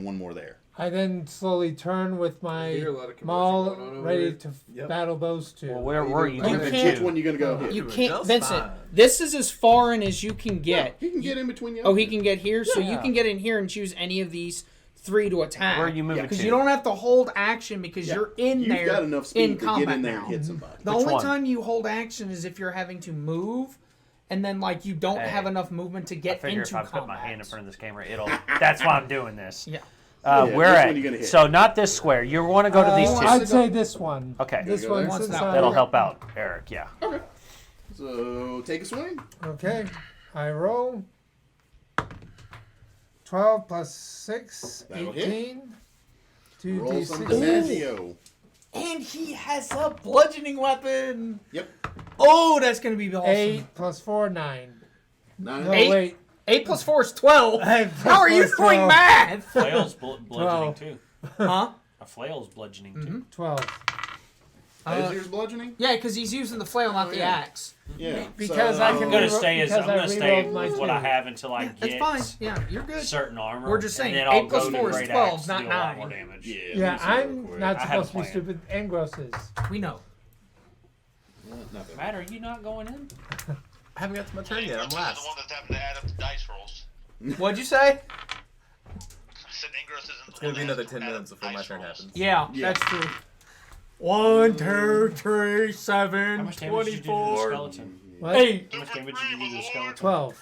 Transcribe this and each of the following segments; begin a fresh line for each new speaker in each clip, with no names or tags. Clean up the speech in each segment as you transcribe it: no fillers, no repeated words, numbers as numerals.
one more there.
I then slowly turn with my maul ready to battle those two.
Well, where were you?
Which one you gonna go hit?
You can't, Vincent. This is as far in as you can get.
He can get in between you.
Oh, he can get here, so you can get in here and choose any of these 3 to attack.
Where are you moving to?
Because you don't have to hold action because you're in there.
You've got enough speed
in
to
combat
get in there
now.
and hit somebody.
The
Which
only
one?
time you hold action is if you're having to move, and then like you don't have enough movement to get
I figure
into
if I
combat.
put my hand in front of this camera, it'll. That's why I'm doing this.
Yeah.
Where at? So not this square. You want to go to these two.
I'd say this one.
Okay.
This
go
one.
there?
Since
That'll help out, Eric. Yeah.
Okay. So take a swing.
Okay. I roll. 12 plus 6,
That'll
18.
Roll some
2d6.
DiMaggio.
And he has a bludgeoning weapon.
Yep.
Oh, that's gonna be awesome.
8 plus 4, 9.
9.
No,
Eight?
wait.
8 plus 4 is 12.
8 plus
How are
4
you
is
doing
12.
math?
Flail's bludgeoning too.
Huh?
A flail's bludgeoning too.
12.
Is yours bludgeoning?
Yeah, because he's using the flail, not the
yeah.
axe.
Yeah.
Because
so,
I
I'm
can
gonna
reroll-
stay
because I rerolled my
with what
two.
I have until I
That's
get
fine. Yeah, you're good.
certain armor.
We're just saying,
and then I'll
8 plus
go to
4 is
great
12,
axe to
not
do a lot
9.
more damage.
Yeah.
Yeah,
let me see real
I'm
quick.
not
I have
supposed to be
a plan.
stupid. Angros is.
We know.
Nothing.
Matt, are you not going in?
I haven't got to my turn yet. I'm last.
The one that's having to add up the dice rolls.
What'd you say?
I said Ingros isn't
It's going to be another 10 minutes before my turn happens.
Yeah,
Yeah.
that's true. 1, 2, 3,
How
7,
much damage did you do to the
24,
skeleton?
What?
8.
How much damage did you do to the skeleton?
12.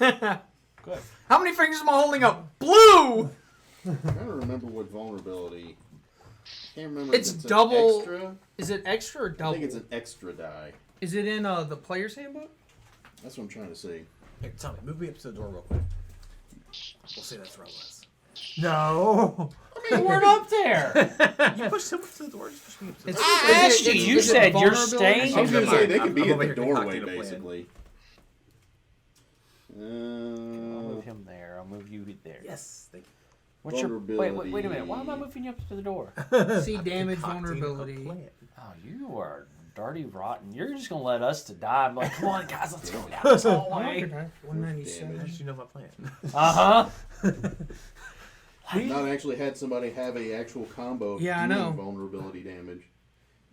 Good.
How many fingers am I holding up? Blue!
I'm trying to remember what vulnerability. Can't remember.
It's
if it's
double-
An extra.
Is it extra or double?
I think it's an extra die.
Is it in the player's handbook?
That's what I'm trying to see.
Hey, Tommy, move me up to the door real quick. We'll say that's where I was.
No.
You weren't up there.
You pushed him up to the door. Just push me up to the
It's-
door.
I asked you. You
is it
said you're
vulnerability?
staying.
I was going to say they could
I'm
be
over
at the
here
doorway,
concocting a plan.
basically.
I'll move him there. I'll move you there.
Yes. Thank you.
What's your
Vulnerability.
wait a minute. Why am I moving you up to the door?
See damage,
Concocting a
vulnerability.
plan.
Oh, you are dirty rotten. You're just gonna let us to die. I'm like, come on, guys, let's go down this hallway.
197.
How did you know my plan?
Not actually had somebody have a actual combo of
Yeah, I
doing
know.
vulnerability damage.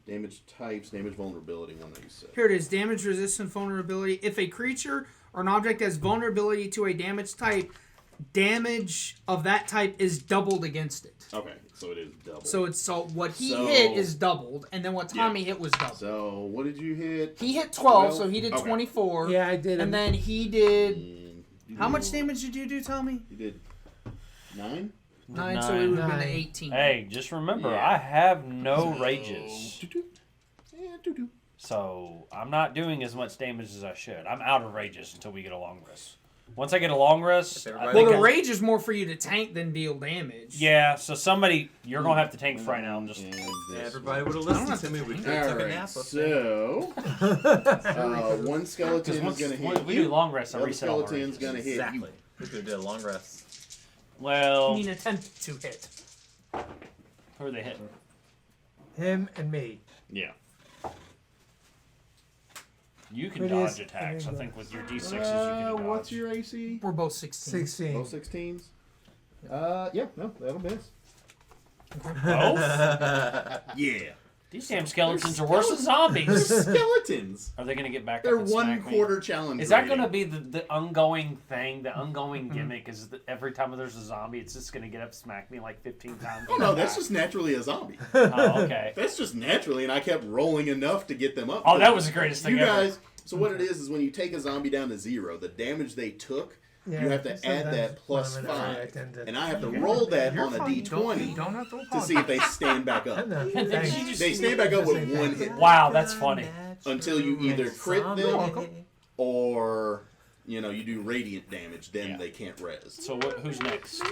Damage types, damage vulnerability, 196.
Here it is. Damage resistant vulnerability. If a creature or an object has vulnerability to a damage type, damage of that type is doubled against it.
Okay, so it is double.
So what he
So-
hit is doubled, and then what Tommy hit was doubled.
So what did you hit?
He hit 12,
12?
so he did
Okay.
24.
Yeah, I did.
And then he did...
You
How
did-
much damage did you do, Tommy?
You did 9?
9, so it would have been
9.
18.
Hey, just remember,
Yeah.
I have no rages,
Yeah, doo-doo.
so I'm not doing as much damage as I should. I'm out of rages until we get a long rest. Once I get a long rest, I
everybody-
think
Well, the
I-
rage is more for you to tank than deal damage.
yeah. So somebody, you're gonna have to tank for right now. And just
And this
Everybody would have
I don't
listened to me. We could have
All
took a
right,
nap up there.
so one skeleton
because
is
once
going to
when
hit
we
you.
do long rest,
The
I
other
reset all the
skeleton's
rages.
going to hit
Exactly. Who's going to do a long rest?
Well,
I mean, attempt to hit.
who are they hitting?
Him and me.
you. Yeah.
You can
Who
dodge
is-
attacks. I think with your d6s you can dodge.
What's your AC?
We're both 16.
16.
Both 16s? Yeah, no, that'll miss.
Both?
Yeah.
These damn skeletons are worse than zombies.
They're skeletons.
Are they gonna get back
They're
up and smack me?
1/4 challenge.
Is that
rating.
going to be the ongoing thing, the ongoing gimmick? Is that every time there's a zombie, it's just going to get up and smack me like 15 times?
Oh, no, that's just naturally a zombie.
Oh, okay.
That's just naturally, and I kept rolling enough to get them up.
Oh, that was the greatest thing
You
ever.
guys, so what it is when you take a zombie down to 0, the damage they took,
Yeah,
you have to add
sometimes
that plus
when I'm in a hurry, I
5.
tend to-
And I have to roll that
You're
on a
fine.
d20
Don't have to
to see if they stand back up.
No,
then
thanks.
she just-
They stand back up with 1 hit
Wow, that's funny.
until you either crit them
welcome.
or, you do radiant damage. Then
Yeah.
they can't res.
So who's next?
Me.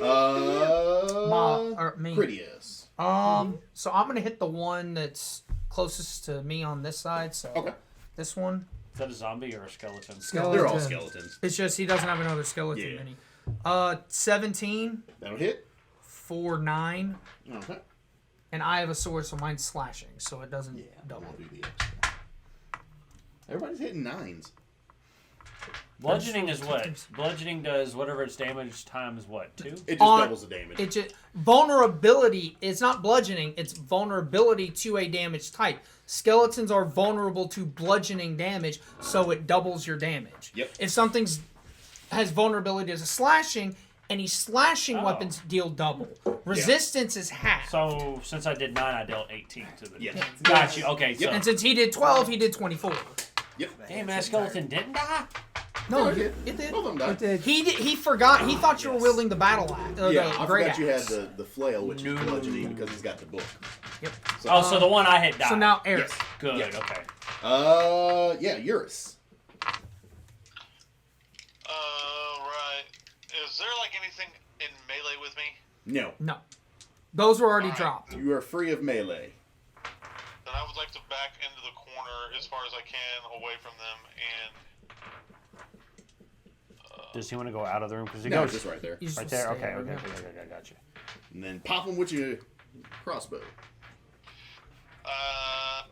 Critius.
So I'm gonna hit the one that's closest to me on this side. So
Okay.
this one.
Is that a zombie or a skeleton?
They're all
Skeleton.
skeletons.
It's just he doesn't have another skeleton
Yeah.
than he. 17
That'll hit.
for 9,
Okay.
and I have a sword, so mine's slashing, so it doesn't double.
We'll do the extra. Everybody's hitting 9s.
Bludgeoning is what? Bludgeoning does whatever its damage times what? 2?
It just
On-
doubles the damage.
It just vulnerability. It's not bludgeoning. It's vulnerability to a damage type. Skeletons are vulnerable to bludgeoning damage, so it doubles your damage.
Yep.
If something's has vulnerability to slashing, any slashing weapons deal double. Resistance is half.
So since I did 9, I dealt 18 to the.
Yes.
Got you. Okay. So.
And since he did 12, he did 24.
Yep.
Damn, that skeleton didn't die.
No,
it did.
it did.
Both of them
It
died.
did.
He forgot. He thought you were wielding the battle axe.
Yeah,
the
I
great
forgot you had
axe.
the flail, which is bludgeoning because he's got the book.
Yep.
Oh, so the one I had died.
So now Eric.
Yes.
Good.
Yes.
Okay.
Yeah, Eurus.
Right. Is there like anything in melee with me?
No,
No, those were already
Alright.
dropped.
you are free of melee.
Then I would like to back into the corner as far as I can, away from them, and
Does he want to go out of the room? Because he
No,
goes
just right there.
You just
right there.
stay
Okay.
over
Okay.
there.
Okay. I got you.
And then pop him with your crossbow.
yeah.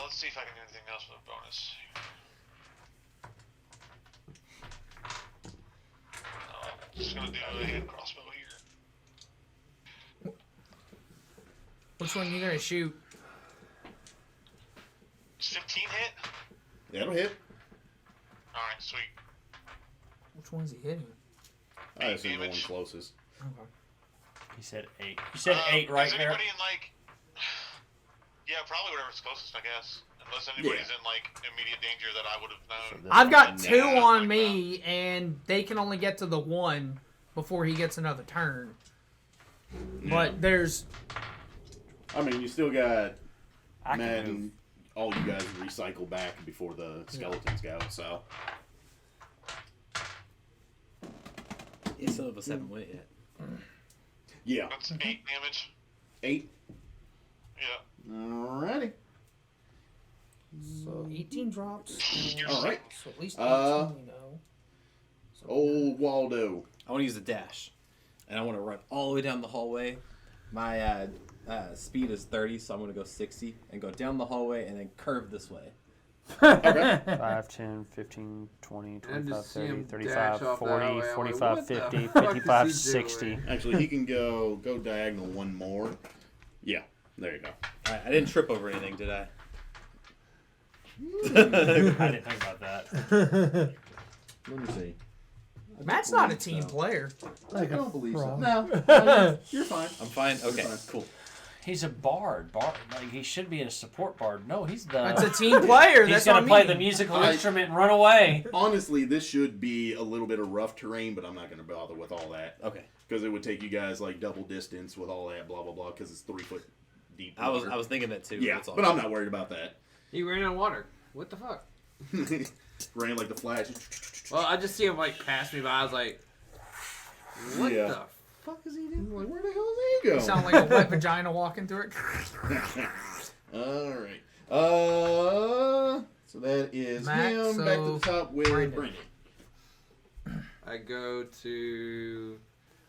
Let's see if I can do anything else with a bonus. I'm just gonna do a hand crossbow here.
Which one you gonna shoot?
It's 15 hit.
That'll hit.
All right, sweet.
Which one's he hitting?
I assume the one
damage.
closest.
Okay.
He said 8. You said 8, right
Is
there.
anybody in like? Yeah, probably whatever's closest, I guess. Unless anybody's in like immediate danger that I would have known.
I've got
Nah.
2 on me, and they can only get to the 1 before he gets another turn. But there's
I mean, you still got
I
Matt
can move.
and all you guys recycle back before the skeletons go. So
You still have a 7 weight yet.
yeah,
That's 8 damage.
8.
Yeah.
Alrighty.
so 18 drops.
You're
All right.
So at least 18, you know. So
Old Waldo.
I want to use a dash, and I want to run all the way down the hallway. My speed is 30, so I'm going to go 60 and go down the hallway and then curve this way.
Okay.
5, 10, 15, 20,
And
25,
just see
30,
him
35,
dash off that
40,
highway. I'm like,
45,
what the
50,
fuck is
55,
he
60.
doing?
Actually, he can go diagonal one more. Yeah, there you go.
All right, I didn't trip over anything, did I?
I didn't think about that.
Let me see.
Matt's not a team player.
Like
I
a
don't believe so.
frog.
No, you're fine.
I'm fine. Okay,
fine.
cool.
He's a bard. Like he should be a support bard. No, he's the.
That's a team player.
He's
That's
gonna
what I
play
mean.
the musical
I-
instrument and run away.
Honestly, this should be a little bit of rough terrain, but I'm not going to bother with all that.
Okay.
Because it would take you guys like double distance with all that, blah, blah, blah, because it's 3 foot deep.
I was
water.
thinking that too.
Yeah,
that's all.
but I'm not worried about that.
He ran out of water. What the fuck?
Ran like the Flash.
Well, I just see him like pass me by. I was like, what
Yeah.
the fuck is he doing?
Like, where the hell is he
You
going?
sound like a wet vagina walking through it.
Alright. So that is
Matt,
him. Back to
so
the top with
Brandon.
Brandon.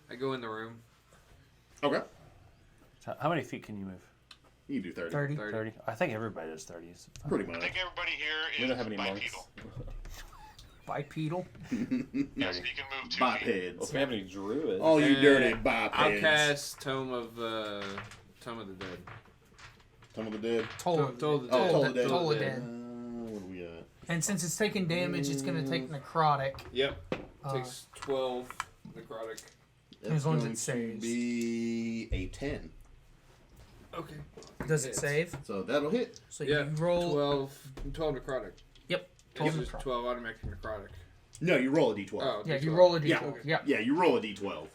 I go in the room.
Okay.
So how many feet can you move?
You can do 30.
30.
30. I think everybody does 30. It's fine.
Pretty
I
much.
think everybody here is
We don't have any
bipedal.
monks.
Bipedal.
Yes, you can move 2 feet.
Well,
Bipeds.
if we have any druids.
All you
And
dirty
I'll
bipeds.
cast Tome of the Dead.
Some of the dead.
Toll of the
Oh,
Dead.
Toll of the Dead.
Toll of
Uh,
Dead.
what do we got?
And since it's taking damage, it's going to take necrotic.
Yep.
Uh,
Takes 12 necrotic.
As long as
going
it saves.
to be a 10.
Okay.
Does it save?
So that'll hit.
So
Yeah.
you roll.
12 necrotic.
Yep.
It's
12
just
necrotic.
12 automatic necrotic.
No, you roll a d12.
Oh,
Yeah, you
D12.
roll a d12.
Yeah.
Yep.
Yeah, you roll a d12.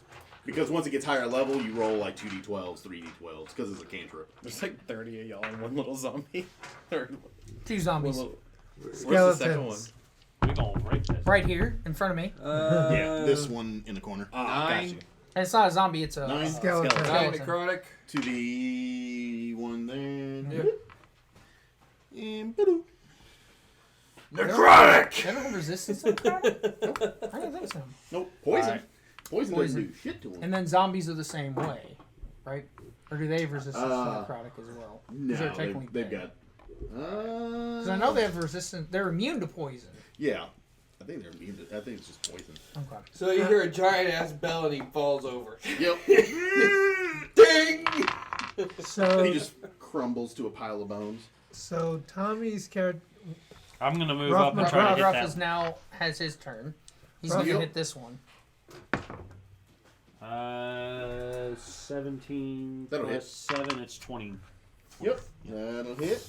Because once it gets higher level, you roll like 2d12s, 3d12s, because it's a cantrip.
There's like 30 of y'all in one little zombie. Third one.
2 zombies.
Where's the second one?
Skeletons.
We gonna break this.
Right here in front of me.
Yeah, this one in the corner.
Ah, got
9.
you.
And it's not a zombie, it's a
9
Skeleton.
9
skeleton.
necrotic.
to the one there.
Yeah.
And ba-doo.
They don't have resistance to necrotic? I don't think so.
Nope, poison.
Alright.
Poison
Poison.
doesn't do shit to them.
And then zombies are the same way, right? Or do they have resistance to necrotic as well? 'Cause
No,
they're technically
they've
dead.
got.
Because I know they have resistance. They're immune to poison.
Yeah. I think they're immune to, I think it's just poison.
Okay.
So you hear a giant ass bell and he falls over.
Yep.
Ding!
So,
He just crumbles to a pile of bones.
so Tommy's character.
I'm gonna move
Rough
up and
Rough
try to
Gruff
hit
is
that.
now has his turn. He's
Rough.
gonna hit this one.
17
That'll
plus 7, it's 20.
Yep. That'll hit.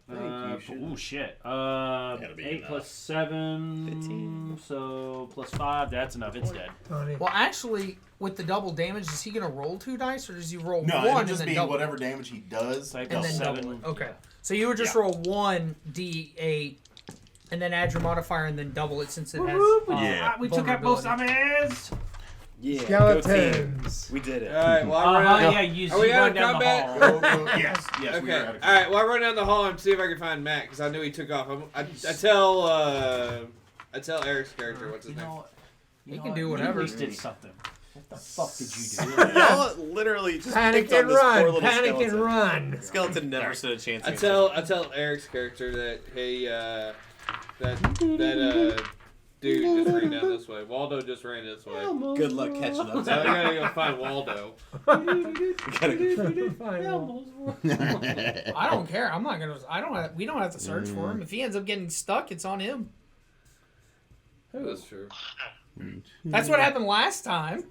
And I think you should.
Ooh, shit.
That'll be
8
enough.
plus 7.
15.
So plus 5, that's enough. It's dead.
Tony.
Well, actually, with the double damage, is he gonna roll 2 dice or does he roll
No,
one
it'll
and
just
then
be
double?
whatever damage he does.
Like
And then
seven.
double it. Okay. So you would just roll 1d8 and then add your modifier and then double it since it has.
Yeah.
We took out both zombies.
Yeah, go team.
Skeletons.
We did it.
Alright, well, I run down.
Yeah, you
Are we
run
out of
down
combat?
the hall.
Yes, we are
Okay.
out of
Alright, well, I run down the hall and see if I can find Matt because I knew he took off. I tell Eric's character what's his name.
He can do whatever.
You at least did something. What the fuck did you do?
Y'all literally just
Panic
picked on
and
this poor
run.
little
Panic
skeleton.
and run.
Skeleton never stood a chance.
I
against
tell Eric's character that hey that dude just ran down this way. Waldo just ran this way.
it. Good luck catching up.
Now I
To
gotta go find Waldo.
I don't care. I'm not gonna. I don't. We don't have to search for him. If he ends up getting stuck, it's on him.
That's true.
That's what happened last time.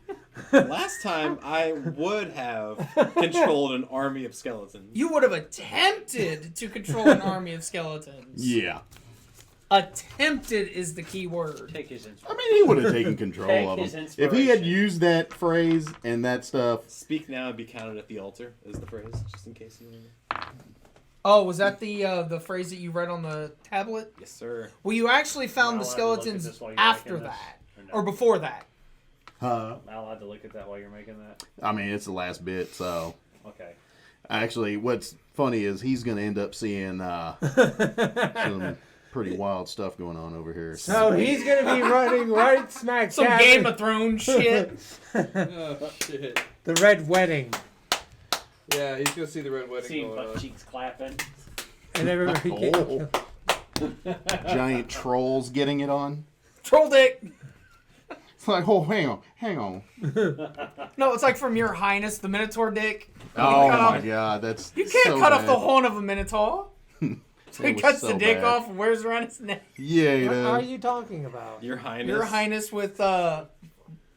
Last time I would have controlled an army of skeletons.
You would have attempted to control an army of skeletons.
Yeah.
Attempted is the key word.
Take his
I
inspiration.
mean, he would have taken control
Take
of
his
them. If he had
inspiration.
used that phrase and that stuff.
Speak now and be counted at the altar is the phrase, just in case you know.
Oh, was that the phrase that you read on the tablet?
Yes, sir.
Well, you actually found
Am I
the
allowed to look at
skeletons
this while you're
after
making this?
that,
Or
or
no?
before that.
Huh?
Am I allowed to look at that while you're making that?
I mean, it's the last bit, so.
Okay.
Actually, what's funny is he's going to end up seeing some pretty wild stuff going on over here.
So he's gonna be running right smack
Some
dab
Game
in
of Thrones shit.
Oh shit.
the Red Wedding,
Yeah, he's gonna see the red wedding
Seeing
going
butt
on.
cheeks clapping.
and everybody.
Oh. Giant trolls getting it on.
Troll dick.
It's like, oh, hang on.
No, it's like from Your Highness, the Minotaur dick.
Oh
cut
my
off-
god, that's
You can't
so
cut off the
bad.
horn of a Minotaur. So he
It was
cuts
so
the dick
bad.
off and wears it around his neck.
Yeah, he
What
does.
are you talking about?
Your Highness.
Your Highness with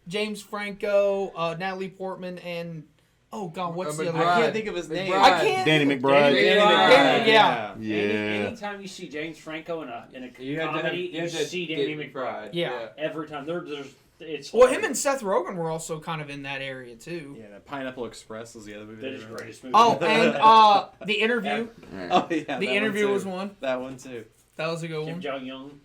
James Franco, Natalie Portman, and oh god, what's the other?
McBride.
I can't think of his name.
McBride.
I can't.
Danny McBride.
Danny
McBride. Yeah.
Yeah.
Anytime you see James Franco in a
You had to have,
comedy,
you had
you
to
see
get
Danny McBride.
Yeah.
Every time there's it's
Well, him and Seth Rogen were also kind of in that area too.
Yeah, Pineapple Express was the other movie.
that
I
is
remember.
greatest movie.
Oh, and the interview.
Oh yeah,
The
that
interview
one
was
too.
one.
That one too.
That was a good
Kim
one.
Jong Young.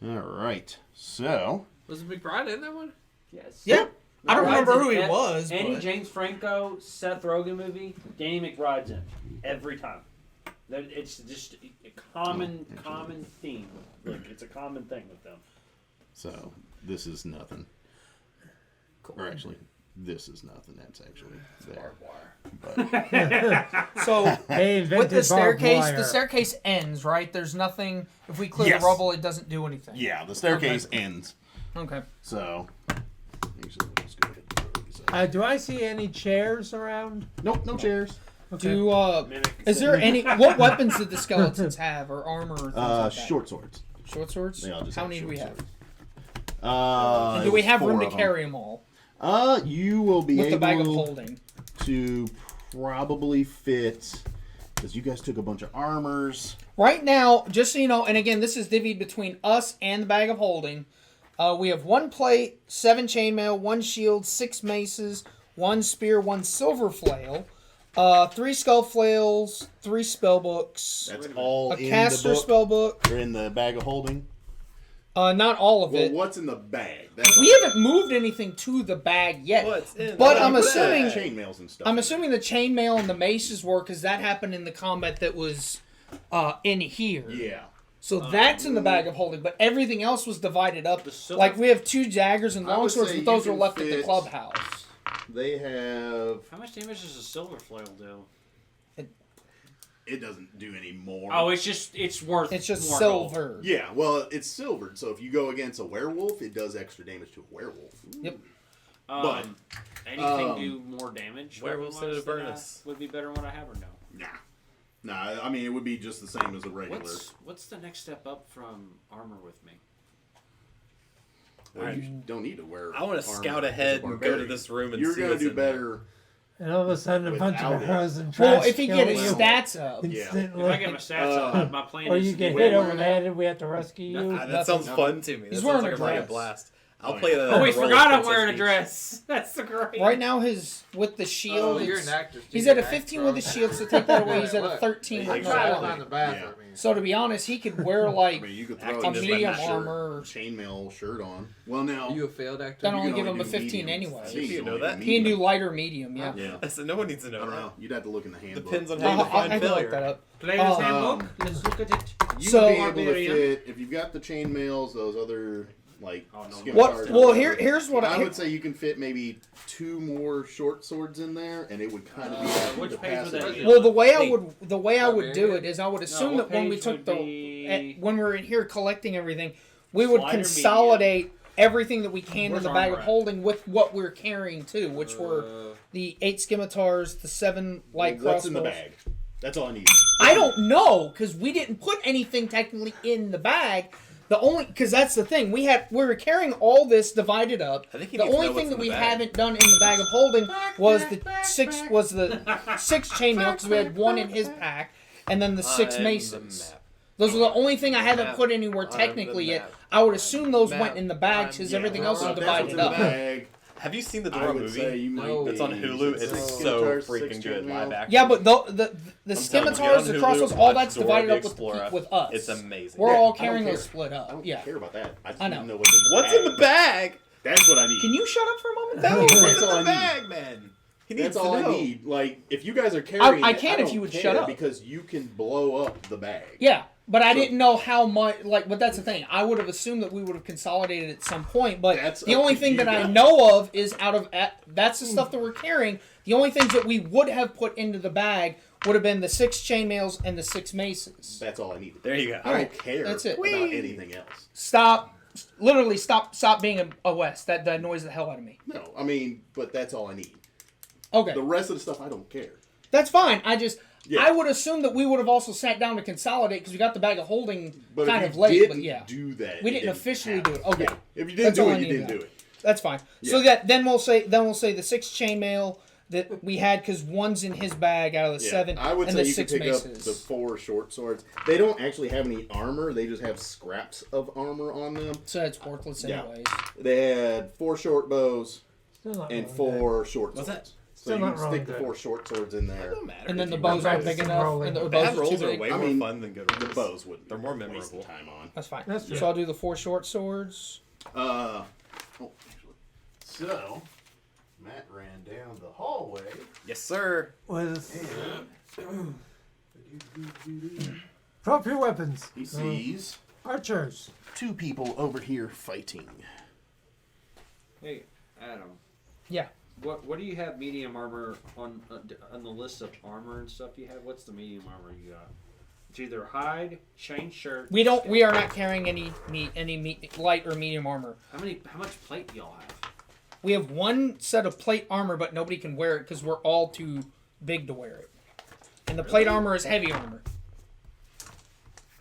All right. So,
Was McBride in that one?
Yes.
Yeah. I don't
McBride's
remember who
in
he was.
Any
But
James Franco, Seth Rogen movie, Danny McBride's in every time. It's just a common theme. Look, it's a common thing with them.
so this is nothing. Or actually, this is nothing. That's actually there. But
so
They invented
with the
barbed
staircase,
wire.
the staircase ends, right? There's nothing. If we clear
Yes.
the rubble, it doesn't do anything.
yeah, the staircase ends.
Okay.
So, actually, let's go ahead and throw these up.
Do I see any chairs around?
Nope, no chairs.
Okay.
Do
Mimic.
is there any? What weapons did the skeletons have, or armor? Or things like that?
Short swords.
Short swords.
They all just
How
have
many do we
short
have?
swords.
And do we have room
four
to
of them.
carry them all
You will be
with the
able
bag of holding?
to probably fit, because you guys took a bunch of armors.
Right now, just so you know, and again, this is divvied between us and the bag of holding. We have 1 plate, 7 chainmail, 1 shield, 6 maces, 1 spear, 1 silver flail, 3 skull flails, 3 spell books,
That's all
a
in
caster
the book.
spell book.
Or in the bag of holding.
Not all of
Well,
it.
what's in the bag? That's
We haven't moved anything to the bag yet.
What's in
But
the
I'm
bag?
assuming-
chainmails and stuff.
I'm assuming the chainmail and the maces were because that happened in the combat that was in here.
Yeah.
So that's in the bag of holding, but everything else was divided up.
The silver-
Like we have 2 daggers and
I would
longswords,
say
but those
you
were
can
left at the
fit-
clubhouse.
They have.
How much damage does a silver flail do?
it doesn't do any more.
Oh, it's worth.
It's just
more
silver.
gold.
Yeah, well, it's silvered, so if you go against a werewolf, it does extra damage to a werewolf.
Yep.
But
anything do more damage?
Werewolves in Avernus
would be better than what I have, or no?
Nah. I mean, it would be just the same as a regular.
What's the next step up from armor with me?
Well, you don't need to wear.
I want to
armor
scout
as a
ahead and go to
barbarian.
this room and
You're
see
gonna
what's
do
in there.
better.
And all of a sudden, a bunch of
Without it.
arrows and trash.
Well, if he get his
kills you
stats up,
Yeah.
instantly.
If I get my stats up, my plan
Or
is
you
to
get
get
hit over the head and we have to rescue you.
That sounds fun to me. That
He's
sounds
wearing
like
a
a really
dress.
blast. I'll
Oh,
play
yeah.
the.
Oh, we
the role
forgot
of
I'm
Princess
wearing a
Peach.
dress. That's so great.
right now with the shield,
Oh, you're
it's-
an actor.
he's at a 15 with the shield, so take that away. He's at a 13
Yeah,
with
I'm
no
trying
armor.
on the bathroom.
So to be honest, he could wear like
I mean, you could throw
Acting
just
is
like
medium
a shirt,
armor.
chainmail shirt on. Well, now
Are you a failed actor?
That
you
only
can
give him a
do
15
medium.
anyway.
I think
You
can
know
only
that?
do
He can do
medium.
lighter medium, yeah.
Yeah.
I said no one needs to
I
know
don't
that.
know. You'd have to look in the handbook.
Depends on how you
I
define
can look
failure.
that up.
Player's handbook. Let's look at it.
You
So-
would be able to
Barbarian.
fit if you've got the chainmails, those other like.
Oh, no.
scimitars or
Well,
whatever.
here's what
I would say you can fit maybe 2 more short swords in there, and it would kind of be
which
the
page would that
passive.
be?
Well, the way
Hey.
I would do it is I would assume
what
that when we
page
took
would
the
be-
when we're in here collecting everything, we would
Slider
consolidate everything that we can
Where's
in the bag
armor
of
at?
holding with what we're carrying too, which were the 8 scimitars, the 7 light
What's
crossbows.
in the bag? That's all I need.
I don't know because we didn't put anything technically in the bag. The only because that's the thing we were carrying all this divided up.
I think he
The
needs to
only
know
thing
what's
that
in
we
the bag.
haven't done in the bag of holding was the six chainmail because we had 1 in his pack, and then the 6
I'm
maces.
the map.
Those are the only thing I haven't
Map.
put anywhere
I'm the
technically yet.
map.
I would assume those
Map.
went in the bags because
I'm-
everything
yeah,
else is
well,
That's
divided
what's in the
up.
bag.
Have you seen the
I
Dora
would say
movie?
you might
No.
be
It's on Hulu.
six
It's so
scimitars,
freaking
6
good.
chainmail.
Live action.
Yeah, but the
I'm telling you, get
scimitars,
on
the
Hulu,
crossbows, all
watch
that's
Dora
divided
the
up
Explorer.
with us.
It's amazing.
We're
Yeah,
all
I don't
carrying
care.
those split
I
up.
don't
Yeah.
care about that. I just
I
need
know.
to know what's in the
What's
bag.
in the bag?
That's what I need.
Can you shut up for a moment?
No,
That's
what's in
all
the
I need.
bag, man? He needs
That's
to
all
know.
I need. Like, if you guys are carrying
I
it,
can if
don't
you would
care
shut up.
because you can blow up the bag.
Yeah, but I
So-
didn't know how much. But that's the thing. I would have assumed that we would have consolidated at some point. But
That's
the
up
only
to
thing
you
that I
guys.
know of is that's the stuff that we're carrying. The only things that we would have put into the bag would have been the 6 chainmails and the 6 maces.
That's all I need.
There you go.
I don't
Alright,
care
that's it.
about
Whee!
anything else.
Stop being a West. That annoys the hell out of me.
No, I mean, but that's all I need.
Okay,
The rest of the stuff, I don't care.
that's fine.
Yeah.
I would assume that we would have also sat down to consolidate because we got the bag of holding
But
kind
if
of
you
late.
didn't
But yeah,
do that.
we
you
didn't officially
have
do it. Okay.
Yeah. If you didn't
That's
do
all I
it, you
need to
didn't
know.
do it.
that's fine.
Yeah.
So then we'll say the 6 chainmail that we had because 1's in his bag out of the
Yeah.
7,
I would
and
say
the
you could
6
pick
maces.
up the 4 short swords. They don't actually have any armor. They just have scraps of armor on them.
So it's worthless
Yeah.
anyways.
They had 4 short bows
Still not
and
wrong
4 short
What's
swords.
that?
So
Still
you
not
can
wrong
stick the
with
4 short swords in there.
It don't matter.
And then
if
the
you
bows
remember.
aren't big
Practicing
enough.
rolling.
And the
Bad
bows are too
rolls are
big.
way
I
more
mean,
fun than good rolls.
The bows wouldn't.
They're more
waste
memorable.
the time on.
That's fine.
That's true.
So I'll do the 4 short swords.
Oh, actually. So, Matt ran down the hallway.
Yes, sir.
With drop your weapons.
He sees
Archers.
2 people over here fighting.
Hey, Adam.
Yeah.
What do you have medium armor on the list of armor and stuff you have? What's the medium armor you got? It's either hide, chain shirt.
We are not carrying any light or medium armor.
How much plate do y'all have?
We have 1 set of plate armor, but nobody can wear it because we're all too big to wear it. And the plate armor is heavy armor.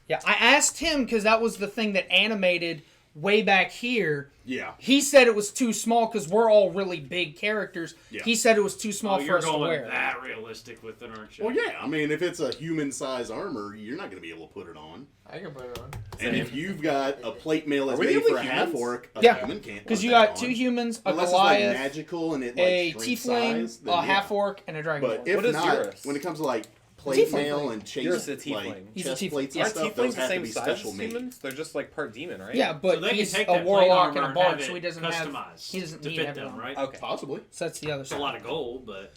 Yeah, I asked him because that was the thing that animated way back here.
Yeah.
He said it was too small because we're all really big characters.
Yeah.
He said it was too small
Oh,
for
you're
us to
going
wear.
that realistic with it, aren't you?
Well, yeah. I mean, if it's a human size armor, you're not going to be able to put it on.
I can put it on.
And if you've got a plate mail that's
Are we
made
the
for a
only
half
humans?
orc, a
Yeah,
human can't.
Because
put
you
that
got 2
on.
humans, a
Unless it's like
Goliath,
magical and it
a
like shrinks
tiefling,
size, then
a
yeah.
half orc, and a dragon.
But if
What is
not,
yours?
when it comes to like plate
Tiefling.
mail and
Yours
chase
is a
like
tiefling.
He's a
chest
tiefling.
plates
Yeah.
and stuff,
Aren't
those
tieflings the
have to
same
be
size
special
as
made.
humans? They're just like part demon, right?
Yeah, but
So they can
he's
take
a
that plate
warlock
armor
and a bard,
have
so he
it
doesn't have.
customized
He doesn't
to
need
fit
everyone.
them, right?
Okay.
Possibly.
So that's the other
It's a
side.
lot of gold, but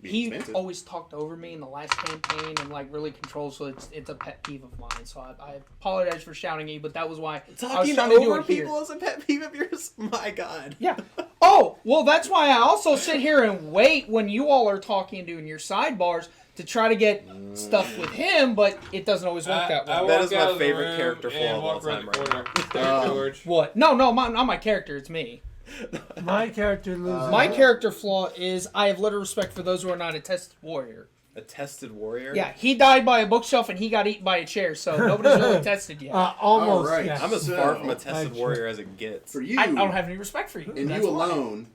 Be
He
expensive.
always talked over me in the last campaign and like really controls, so it's a pet peeve of mine. So I apologize for shouting at you, but that was why I was
Talking
trying to do
over
it here.
people is a pet peeve of yours? My God.
Yeah. Oh, well, that's why I also sit here and wait when you all are talking and doing your sidebars to try to get stuff with him, but it doesn't always work that way.
That is my favorite character flaw of all time right now.
George.
What? No, not my character. It's me.
My character loses.
My character flaw is I have little respect for those who are not a tested warrior.
A tested warrior?
Yeah, he died by a bookshelf and he got eaten by a chair, so nobody's really tested yet.
Almost.
All right.
Yes.
I'm as far from a tested warrior as it gets.
For you,
I don't have any respect for you.
and
That's
you
why.
alone,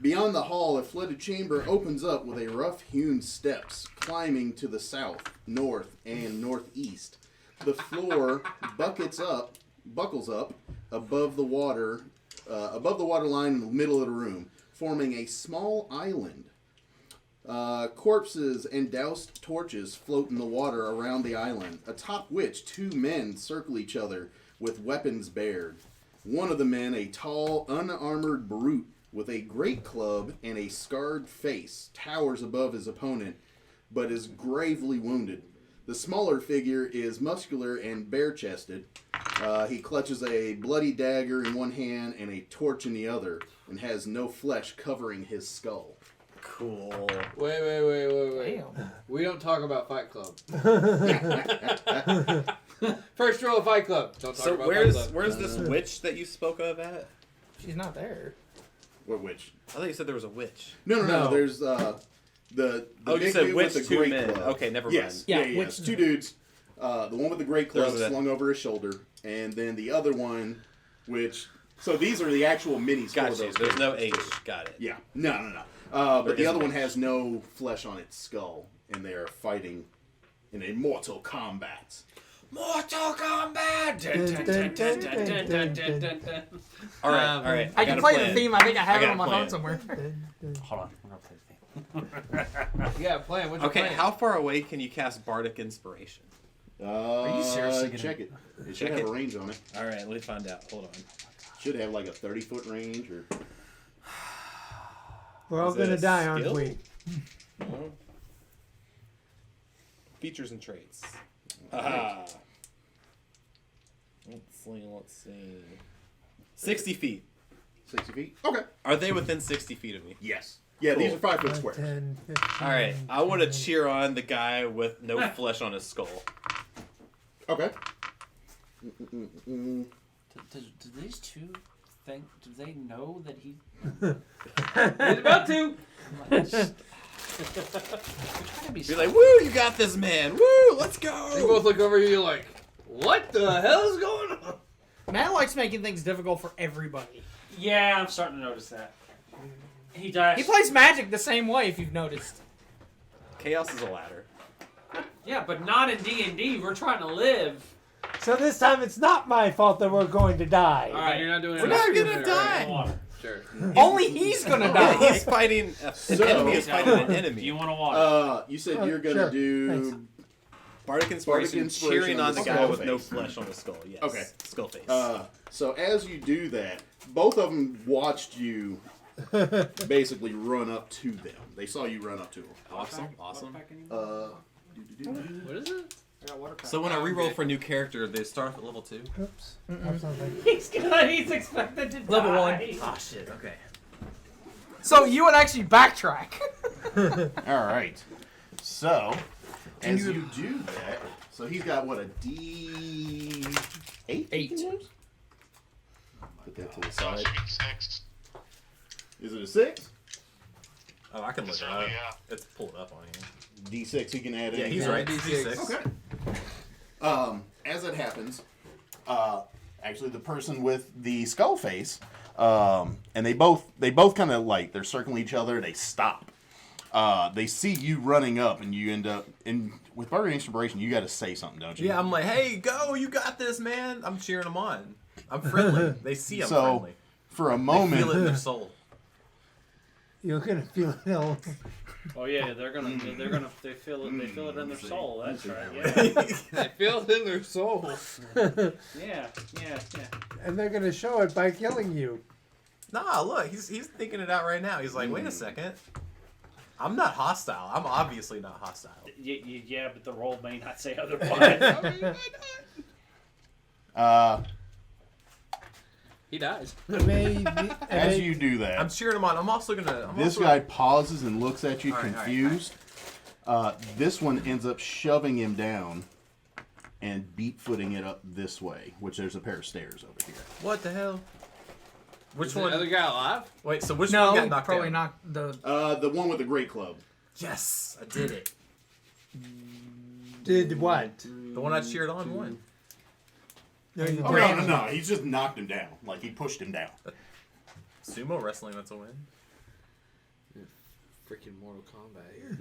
beyond the hall, a flooded chamber opens up with a rough-hewn steps climbing to the south, north, and northeast. The floor buckles up above the water line in the middle of the room, forming a small island. Corpses and doused torches float in the water around the island, atop which two men circle each other with weapons bared. One of the men, a tall, unarmored brute with a great club and a scarred face, towers above his opponent, but is gravely wounded. The smaller figure is muscular and bare-chested. He clutches a bloody dagger in one hand and a torch in the other, and has no flesh covering his skull.
Cool.
Wait.
Damn.
We don't talk about Fight Club. First rule of Fight Club. Don't talk
So
about Fight Club.
where's this witch that you spoke of at?
She's not there.
What witch?
I thought you said there was a witch.
No. There's the
Oh, you
big
said
dude
witch,
with the
two
great
men.
club.
Okay, never
Yes.
mind.
Yeah,
It's two dudes. The one with the great club
There's that.
slung over his shoulder, and then the other one, which so these are the actual minis for
Got
those.
you. There's no H.
characters.
Got it.
Yeah. No. But the
is
other
an
one has no flesh on its skull, and they are fighting in a mortal combat.
Mortal Kombat!
All right.
I can
got a
play
plan.
the theme. I think I have
I
it
got
on my
a
phone
plan.
somewhere.
Hold on, I'm gonna play the theme.
You got a plan. What's your
Okay,
plan?
how far away can you cast Bardic Inspiration?
Are
you seriously gonna-
check it? It should
Check
have
it?
a range on it.
All right, let me find out. Hold on.
Should have like a 30-foot range or.
We're all
Is it
gonna
a
die, aren't
skill?
we?
No. Features and traits. Aha. Let's see. 60 feet.
60 feet? Okay.
Are they within 60 feet of me?
Yes. Yeah, these are
Cool.
5-foot squares.
10, 15,
All right, I want to cheer on the guy with no flesh on his skull.
Okay.
Do these two think? Do they know that he?
He's about to.
Be like, woo, you got this, man. Woo, let's
You
go.
both look over here. You're like, what the hell is going on?
Matt likes making things difficult for everybody.
Yeah, I'm starting to notice that. He dies.
He plays Magic the same way, if you've noticed.
Chaos is a ladder.
Yeah, but not in D&D. We're trying to live.
So this time it's not my fault that we're going to die.
All right,
You're not doing
We're
it.
not
You're
gonna
doing it right.
die.
Water.
Sure.
Only he's gonna
Yeah,
die.
he's fighting an
So-
enemy. Is fighting an
Do
enemy.
you want to water?
You said
Oh,
you're gonna
sure.
do.
Bardic Inspiration,
Inspiration
cheering
on
on
the
the guy
skull
with no
face.
flesh on his skull. Yes.
Okay.
Skull face.
So as you do that, both of them watched you basically run up to them. They saw you run up to them.
Awesome.
What is it?
So when I reroll for a new character, they start off at level 2.
Oops. I'm sorry.
He's expected to
Level
die.
1.
Oh shit. Okay.
So you would actually backtrack.
All right. So as you do that, so he's got what, a D8?
8.
Put that to the
So it
side.
should be 6.
Is it a 6?
Oh, I can look it
Certainly,
up.
yeah.
It's pulled up on here.
D6. He can add
Yeah,
anything.
he's right.
D6.
D6.
Okay. As it happens, actually the person with the skull face, and they both kind of like they're circling each other. They stop. They see you running up, and you end up with Bardic Inspiration. You got to say something, don't you?
Yeah, I'm like, hey, go, you got this, man. I'm cheering them on. I'm friendly. They see I'm
So,
friendly.
for a
They
moment,
feel it in their soul.
You're gonna feel it all.
Oh yeah, they feel it in their soul. That's right. Yeah.
They feel it in their soul.
Yeah.
And they're gonna show it by killing you.
Nah, look, he's thinking it out right now. He's like, wait a second. I'm not hostile. I'm obviously not hostile.
Yeah, but the roll may not say otherwise.
He dies.
Maybe.
as you do that,
I'm cheering him on. I'm also gonna.
this guy pauses and looks at you
All right,
confused. This one ends up shoving him down and beat-footing it up this way, which there's a pair of stairs over here.
What the hell? Which
Is
one?
the other guy alive?
Wait, so which
No,
one got knocked
probably
down?
not the.
The one with the great club.
Yes, I did it.
Did what?
The one I cheered on won.
No, you
Oh,
didn't.
no. He's just knocked him down. Like, he pushed him down.
Sumo wrestling, that's a win.
Freaking Mortal Kombat here.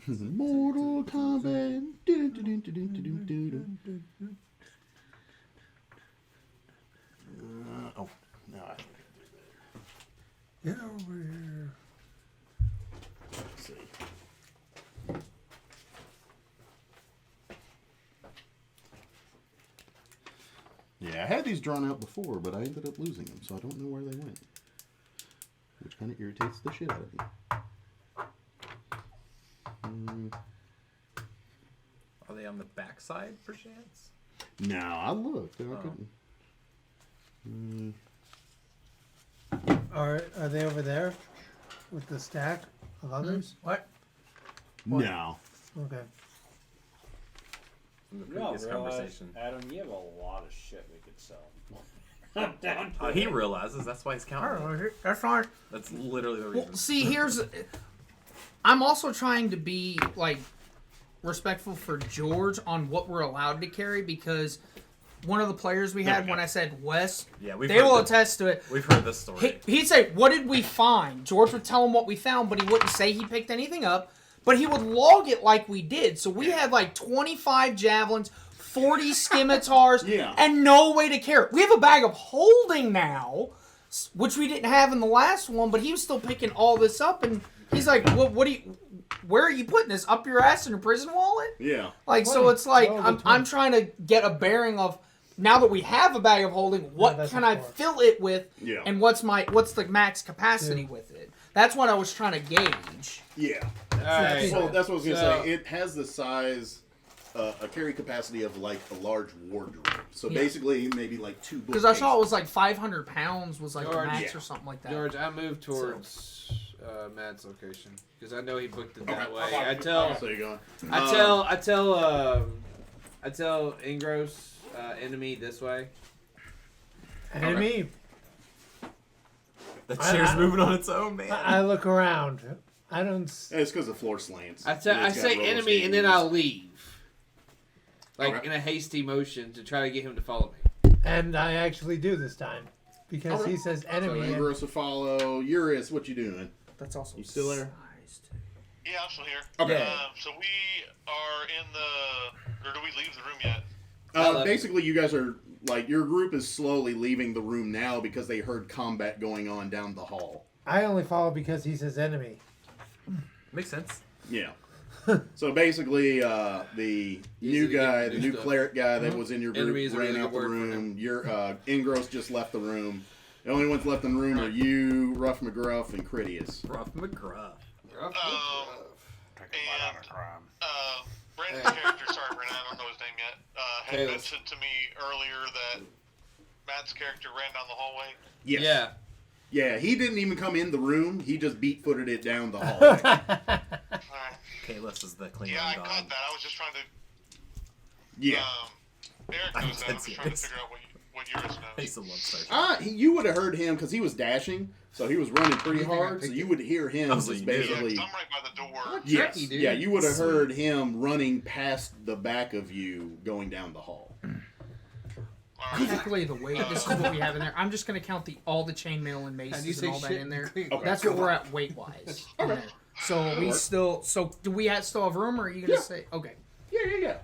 Mortal Kombat. Oh, no.
Get over here.
Let's see. Yeah, I had these drawn out before, but I ended up losing them, so I don't know where they went. Which kind of irritates the shit out of me.
Are they on the backside, perchance?
No, I looked. I couldn't.
Are they over there with the stack of others?
What?
No.
Okay.
From the
You all
previous
realize,
conversation.
Adam, you have a lot of shit we could sell. I'm down to
He
it.
realizes that's why he's counting.
That's fine.
That's literally the
Well,
reason.
see, I'm also trying to be like respectful for George on what we're allowed to carry because one of the players we had when I said Wes,
Yeah, we've
they
heard
will
this.
attest to it.
We've heard this story.
He'd say, "What did we find?" George would tell him what we found, but he wouldn't say he picked anything up. But he would log it like we did. So we had like 25 javelins, 40 scimitars,
Yeah.
and no way to carry it. We have a bag of holding now, which we didn't have in the last one, but he was still picking all this up, and he's like, where are you putting this? Up your ass in a prison wallet?
Yeah.
Like, so it's like,
Well,
I'm trying to get a bearing of, now that we have a bag of holding, what
that's
can
of
I
course.
fill it with,
Yeah.
and what's the max capacity with it? That's what I was trying to gauge.
Yeah.
Alright.
Well, that's what I was gonna
So-
say. It has the size, a carry capacity of like a large wardrobe. So
Yeah.
basically, maybe like 2
Because I saw it was like 500 pounds was like the
George,
max
yeah.
or something like that.
George, I moved towards Matt's location because I know he booked it that
Okay.
way. I tell
So you're going.
I tell Ingros enemy this way.
Enemy.
The chair's moving on its own, man.
I look around. I don't.
It's because the floor slants.
I
And it's got
say
roller
enemy and then
skating.
I'll leave, like
Okay.
in a hasty motion to try to get him to follow me.
And I actually do this time because
Okay.
he says
So
enemy. and-
Ingros will follow. Eurus, what you doing?
That's also
You still there?
size, too.
Yeah, I'm still here.
Okay.
So we are in the, or do we leave the room yet?
Basically, you guys are like your group is slowly leaving the room now because they heard combat going on down the hall.
I only follow because he says enemy.
Makes sense.
Yeah. So basically, the new guy, the new cleric guy that was in your group,
Enemy is a
ran
really
out
good
the
word for
room. Your Ingros just left the room. The only ones left in the room are you, Rough McGruff, and Critias.
Rough McGruff.
And Brandon's character, sorry Brandon, I don't know his name yet, had
Tails.
mentioned to me earlier that Matt's character ran down the hallway.
Yes.
Yeah.
Yeah, he didn't even come in the room. He just beat-footed it down the hallway.
Alright.
Kalis is the Klingon
Yeah, I
god.
caught that. I was just trying to.
Yeah.
Eric
I
knows that. I was
did see
trying to
this.
figure out what yours knows.
I used to love Star Trek.
You would have heard him because he was dashing, so he was running pretty
think I
hard. So
picked
you
it?
would hear him
Oh,
just
so you knew.
Yeah,
basically.
'cause I'm right by the door.
Yes.
Tricky, dude.
Yeah, you would have
Sweet.
heard him running past the back of you going down the hall.
Alright.
Typically, the weight. This is what we have in there. I'm just gonna count all the chainmail and
How do you
maces
say
and all that
shit?
in there.
Okay.
That's what we're at weight wise. So we still. So do we still have room, or are you gonna say okay?
Yeah.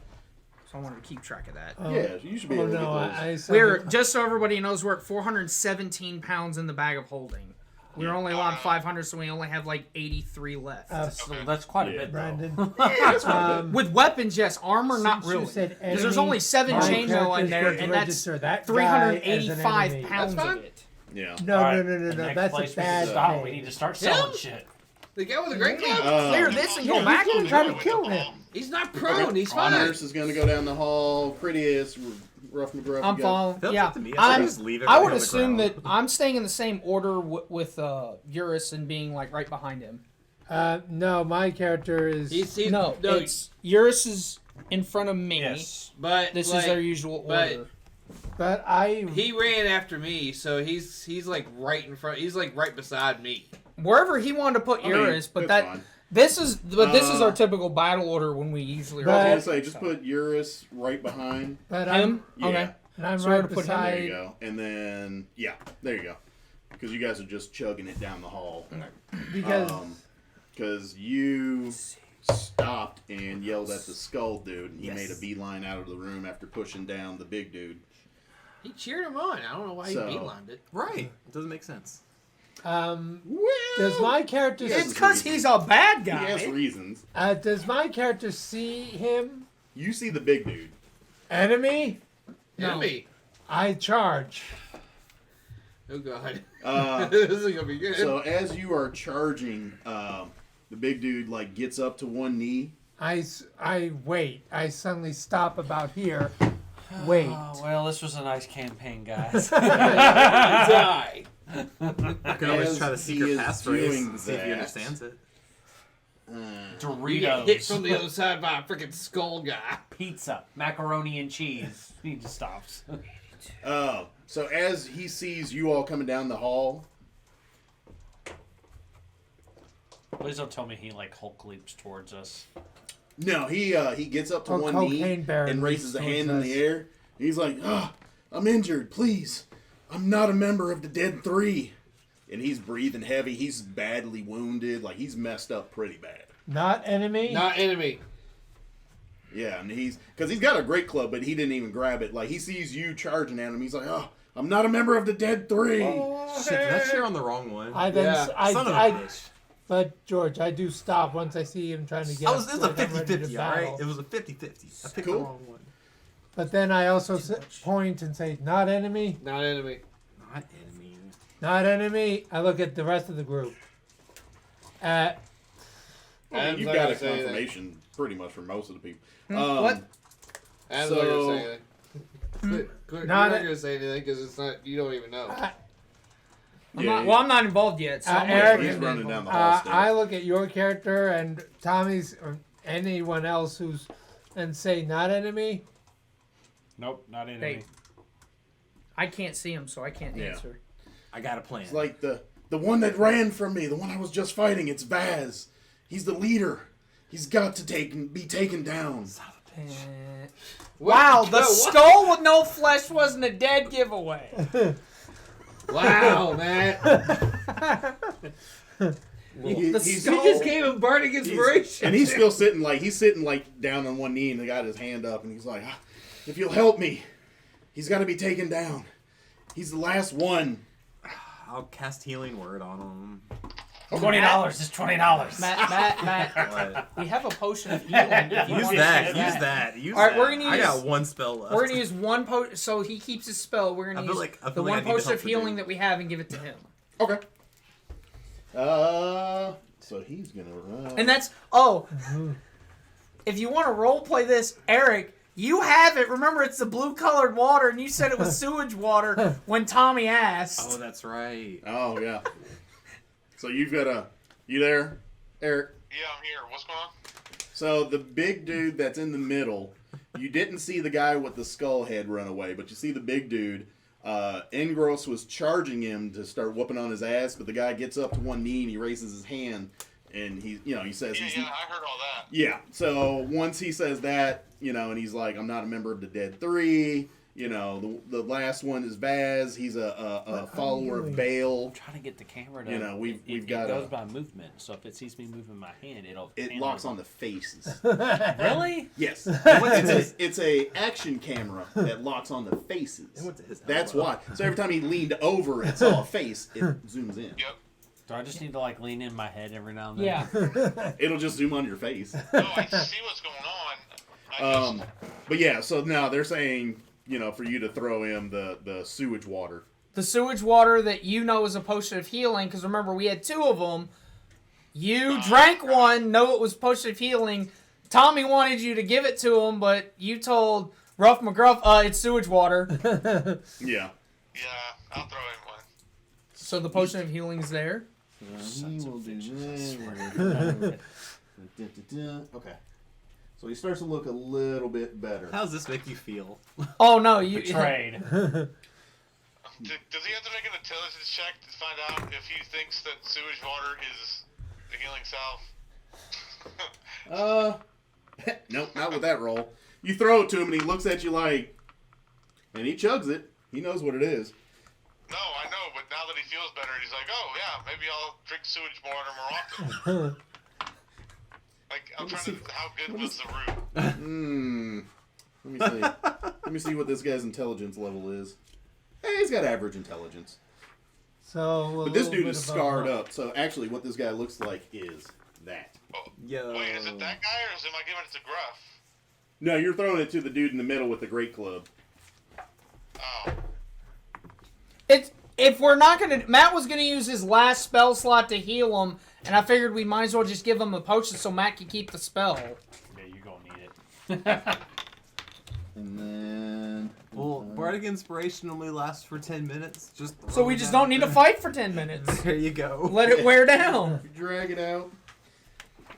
So I wanted to keep track of that.
Yeah, you should be
Oh
able to
no!
get those.
I said
We're just so everybody knows we're at 417 pounds in the bag of holding. We're only allowed 500, so we only have like 83 left.
So that's quite a
Yeah.
bit,
Brandon.
With weapons, yes. Armor, not
Since you
really.
said
Because there's
enemy,
only 7
my
chainmail in
character's
there,
going to
and that's
register that guy as an
385
enemy.
pounds
That's
of
fine.
it.
Yeah.
No,
All right,
no.
the next
That's
place
a
we
bad
need to stop.
thing.
We need to start selling
Him?
shit.
The guy with the great club.
Clear this and go
Yeah,
back.
he's gonna try to kill him.
He's not prone. He's fine.
Honors is going to go down the hall. Critias, Rough McGruff.
I'm
you got-
following.
Feels
Yeah,
up to me. I
I'm,
just leave
I
everything
would
on the
assume
ground.
that I'm staying in the same order with Eurus and being like right behind him.
No, my character is.
No, it's Eurus is in front of me.
Yes.
But
This is our usual order.
But
he ran after me, so he's like right in front. He's like right beside me.
Wherever he wanted to put Eurus, but
that's
that
fine.
this is our typical battle order when we usually.
I was
But-
gonna say, just put Eurus right behind.
But
Him?
Yeah.
Okay.
And I'm
So
right
to put him
There
beside.
you go. And then, yeah, there you go. Because you guys are just chugging it down the hall. Because you stopped and yelled at the skull dude, and he made a beeline out of the room after pushing down the big dude.
He cheered him on. I don't know why he beelined it.
Right. It doesn't make sense.
Does my character?
It's because he's a bad guy.
He has reasons.
Does my character see him?
You see the big dude.
Enemy?
Enemy.
I charge.
Oh god.
This
is gonna be good.
So as you are charging, the big dude like gets up to one knee.
I wait. I suddenly stop about here. Wait.
Oh, well, this was a nice campaign, guys.
Die.
I can always try the
As
secret
he is
passphrase
doing
and see if he
that-
understands it.
You get hit
Doritos,
from the other side by a freaking skull guy.
pizza, macaroni and cheese. He just stops.
So as he sees you all coming down the hall,
Please don't tell me he like Hulk leaps towards us.
no, he gets up to
Or
one
cocaine
knee
bear
and raises a
leaps
hand
towards
in
us.
the air. He's like, I'm injured, please. I'm not a member of the Dead Three. And he's breathing heavy. He's badly wounded. Like, he's messed up pretty bad.
Not enemy.
Not enemy.
Yeah, and because he's got a great club, but he didn't even grab it. Like, he sees you charging at him. He's like, I'm not a member of the Dead Three.
Shit, did I cheer on the wrong one?
I then
Yeah.
Son of a bitch.
But George, I do stop once I see him trying to get.
It was a
like I'm ready to
50-50,
battle.
alright? It was a 50-50. I picked
Cool.
the wrong one.
But then I also point and say, "Not enemy,
Not enemy.
Not enemy.
not enemy." I look at the rest of the group.
I mean,
Adam's
you've
not
got
gonna
a
say anything.
confirmation pretty much for most of the people.
What?
Adam's
So-
not gonna say anything. You're
Not
not
a-
gonna say anything because it's not. You don't even know.
I'm not involved yet. So I'm
Eric,
waiting
he's
for him
running
to
down
be
the hall still.
I look at your character and Tommy's or anyone else who's and say, "Not enemy."
Nope, not enemy.
Hey. I can't see him, so I can't
Yeah.
answer.
I got a plan.
It's like the one that ran from me, the one I was just fighting. It's Vaz. He's the leader. He's got to be taken down.
Wow, the
What?
skull with no flesh wasn't a dead giveaway.
Wow, man.
He's
He just gave him burning inspiration.
and he's still sitting like down on one knee, and he got his hand up, and he's like, "If you'll help me, he's got to be taken down. He's the last one."
I'll cast healing word on him.
$20 is $20.
Matt,
What?
we have a potion of healing. If you
Use
want
that.
to
Use that. Use
All right,
that.
we're gonna
I got
use-
one spell left.
We're gonna use one potion, so he keeps his spell. We're gonna
I feel
use
like- I
the
feel like I
one
need to
potion
help
of
the
healing
dude.
that we have and give it to him.
Okay. So he's gonna run.
And that's if you want to role play this, Eric, you have it. Remember, it's the blue colored water, and you said it was sewage water when Tommy asked.
Oh, that's right.
Oh yeah. So you there, Eric?
Yeah, I'm here. What's going on?
So the big dude that's in the middle, you didn't see the guy with the skull head run away, but you see the big dude. Ingros was charging him to start whooping on his ass, but the guy gets up to one knee and he raises his hand, and he says
Yeah,
he's
I heard all that.
yeah. So once he says that, and he's like, "I'm not a member of the Dead Three." The last one is Vaz. He's a follower of Baal.
Trying to get the camera to.
We've got
It goes by movement, so if it sees me moving my hand,
It locks on the faces.
Really?
Yes, it's a action camera that locks on the faces.
It went to his
That's
elbow.
why. So every time he leaned over and saw a face, it zooms in.
Yep.
Do I just need to like lean in my head every now and then?
Yeah.
It'll just zoom on your face.
No, I see what's going on. I just,
But yeah, so now they're saying, for you to throw him the sewage water.
The sewage water that you know is a potion of healing, because remember, we had two of them. You drank one, know it was potion of healing. Tommy wanted you to give it to him, but you told Ruff McGruff, it's sewage water.
Yeah.
yeah, I'll throw in one.
So the potion of healing's there.
He will do that. Okay. So he starts to look a little bit better.
How does this make you feel?
Oh no, you
Betrayed.
Does he have to make an intelligence check to find out if he thinks that sewage water is the healing salve?
Nope, not with that roll. You throw it to him and he looks at you like, and he chugs it. He knows what it is.
No, I know, but now that he feels better, he's like, oh yeah, maybe I'll drink sewage water more often. Like, I'm trying to, how good was the root?
Let me see. Let me see what this guy's intelligence level is. Hey, he's got average intelligence.
So,
But this dude is scarred up, so actually what this guy looks like is that.
Oh,
Yo.
wait, is it that guy or am I giving it to Gruff?
No, you're throwing it to the dude in the middle with the great club.
Oh.
It's if we're not gonna. Matt was gonna use his last spell slot to heal him, and I figured we might as well just give him a potion so Matt can keep the spell.
Yeah, you're gonna need it.
And then...
Well, Bardic Inspiration only lasts for 10 minutes.
So we just don't need to fight for 10 minutes.
There you go.
Let it wear down.
Drag it out.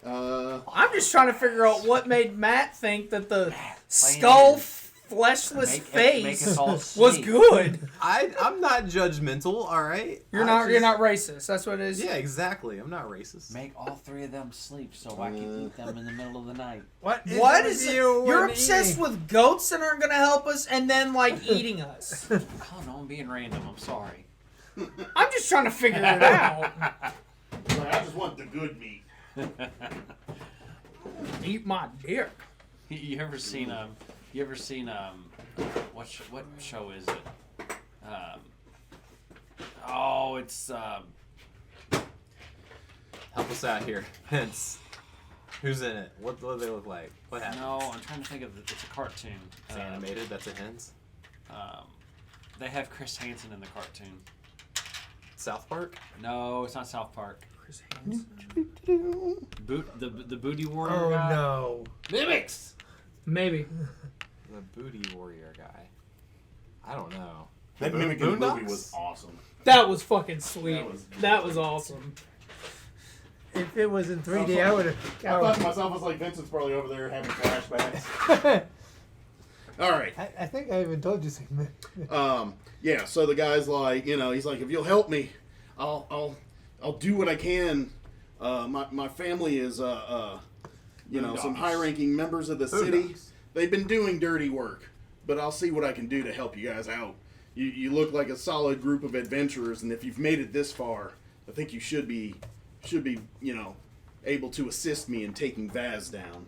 I'm just trying to figure out what made Matt think that the skull fleshless face was good.
I'm not judgmental, all right?
You're not racist. That's what it is.
Yeah, exactly. I'm not racist.
Make all three of them sleep so I can eat them in the middle of the night.
What is it? You're obsessed with goats that aren't gonna help us, and then like eating us.
Oh no, I'm being random. I'm sorry.
I'm just trying to figure it out.
I just want the good meat.
Eat my dick.
You ever seen what show is it? It's
Help us out here. Hence. Who's in it? What do they look like? What happens?
no, I'm trying to think of it's a cartoon.
It's animated. That's a hint.
They have Chris Hansen in the cartoon.
South Park?
No, it's not South Park.
Chris Hansen.
The booty warrior
Oh
guy.
no.
Mimics.
Maybe.
The booty warrior guy. I don't know.
That mimic in the movie was awesome.
That was fucking sweet. That was awesome.
If it was in 3D, I would have.
I thought to myself, I was like, Vincent's probably over there having flashbacks. All right.
I think I even told you something.
Yeah. So the guy's like, he's like, if you'll help me, I'll do what I can. My family is, some high-ranking members of the city. They've been doing dirty work, but I'll see what I can do to help you guys out. You look like a solid group of adventurers, and if you've made it this far, I think you should be, able to assist me in taking Vaz down.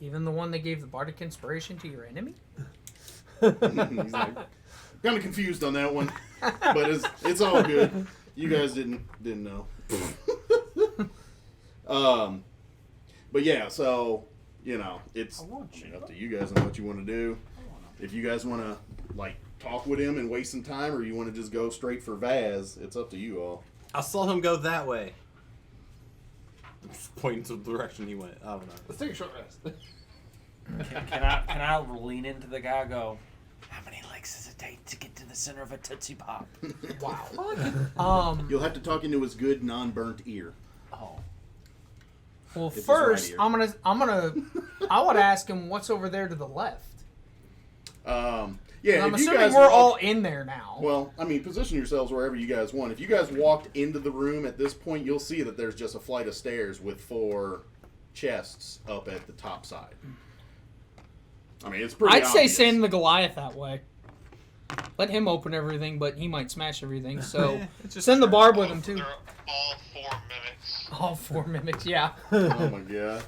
Even the one that gave the bardic inspiration to your enemy?
He's like, kind of confused on that one, but it's all good. You guys didn't know. But yeah, so it's up to you guys on what you want to do. If you guys want to talk with him and waste some time, or you want to just go straight for Vaz, it's up to you all.
I saw him go that way. I'm just pointing to the direction he went. I don't know.
Let's take a short rest.
Can I lean into the guy and go, how many legs does it take to get to the center of a Tootsie Pop?
Wow.
You'll have to talk into his good non-burnt ear.
Oh.
Well,
It's
first,
right
I would ask him what's over there to the left.
Yeah,
I'm
if you
assuming
guys
we're
walk-
all in there now.
Well, position yourselves wherever you guys want. If you guys walked into the room at this point, you'll see that there's just a flight of stairs with 4 chests up at the top side. It's pretty
I'd say
obvious.
send the Goliath that way. Let him open everything, but he might smash everything. So send the barb with him too.
They're all 4 mimics.
All 4 mimics, yeah.
Oh my god.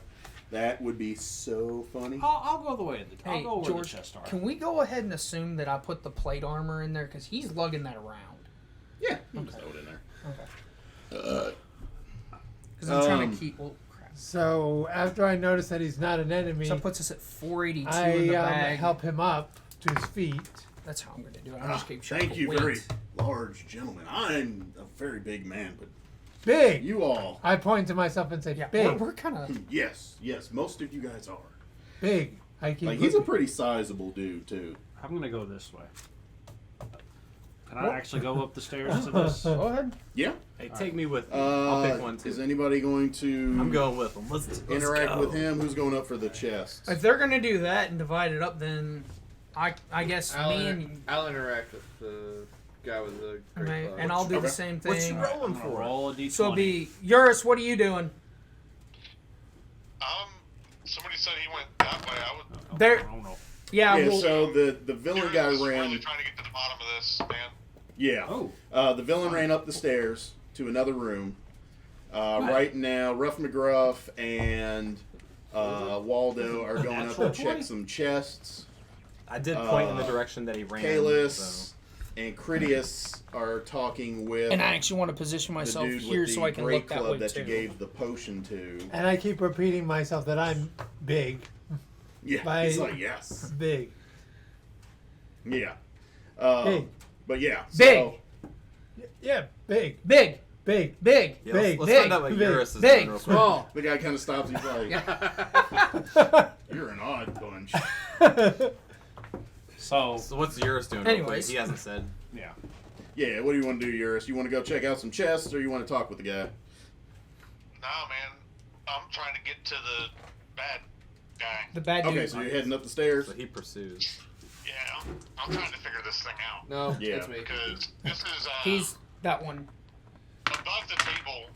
That would be so funny.
I'll go the way of the
Hey,
I'll go where
George,
the chests are.
can we go ahead and assume that I put the plate armor in there? Because he's lugging that around.
Yeah, you can just throw it in there.
Okay. Because I'm trying to keep... Oh, crap.
So after I notice that he's not an enemy,
So that puts us at 482 in the
I
bag.
help him up to his feet.
That's how I'm going to do it. I'm just keep track
Thank
of
you,
weight.
very large gentleman. I'm a very big man, but
Big.
you all,
I point to myself and say,
Yeah,
big,
we're kind of...
yes, most of you guys are.
big. I keep
He's a
looking.
pretty sizable dude too.
I'm going to go this way.
Can I actually go up the stairs to this?
Go ahead.
Yeah.
Hey, take me with me. I'll pick one too.
Is anybody going to
I'm going with him. Let's
interact
go.
with him? Who's going up for the chests?
If they're gonna do that and divide it up, then I guess
I'll interact with the guy with the great claw.
and I'll do
Okay.
the same
What you
thing.
rolling
I'm gonna
for?
roll a d20.
So it'll be Eurus. What are you doing?
Somebody said he went that way. I would.
There.
I don't know.
Yeah.
Yeah,
well,
so the villain guy
Really
ran.
trying to get to the bottom of this, man.
Yeah.
Oh.
The villain ran up the stairs to another room. Right now, Rough McGruff and Waldo are going up to
Natural
check
20.
some chests.
I did point in the direction that he ran.
Kalis and Critias are talking with
and I actually want to position
the
myself
dude
here
with
so
the
I can
great
look that
club
way
that
too.
you gave the potion to.
And I keep repeating myself that I'm big.
Yeah,
By-
he's like, yes.
Big.
Yeah.
Big.
But yeah.
Big.
Yeah, big.
Big.
Big.
Big.
Yeah,
Big,
let's
big,
find out what
big,
Eurus is
big,
doing real quick.
Small.
The guy kind of stops. He's like, you're an odd bunch.
So,
So what's Eurus doing real quick?
Anyways.
He hasn't said.
yeah.
Yeah, what do you want to do, Eurus? You want to go check out some chests or you want to talk with the guy?
Nah, man. I'm trying to get to the bad guy.
The bad dude.
Okay, so you're heading up the stairs.
So he pursues.
Yeah, I'm trying to figure this thing out.
No,
Yeah.
that's me.
Because this is,
He's that one.
above the table,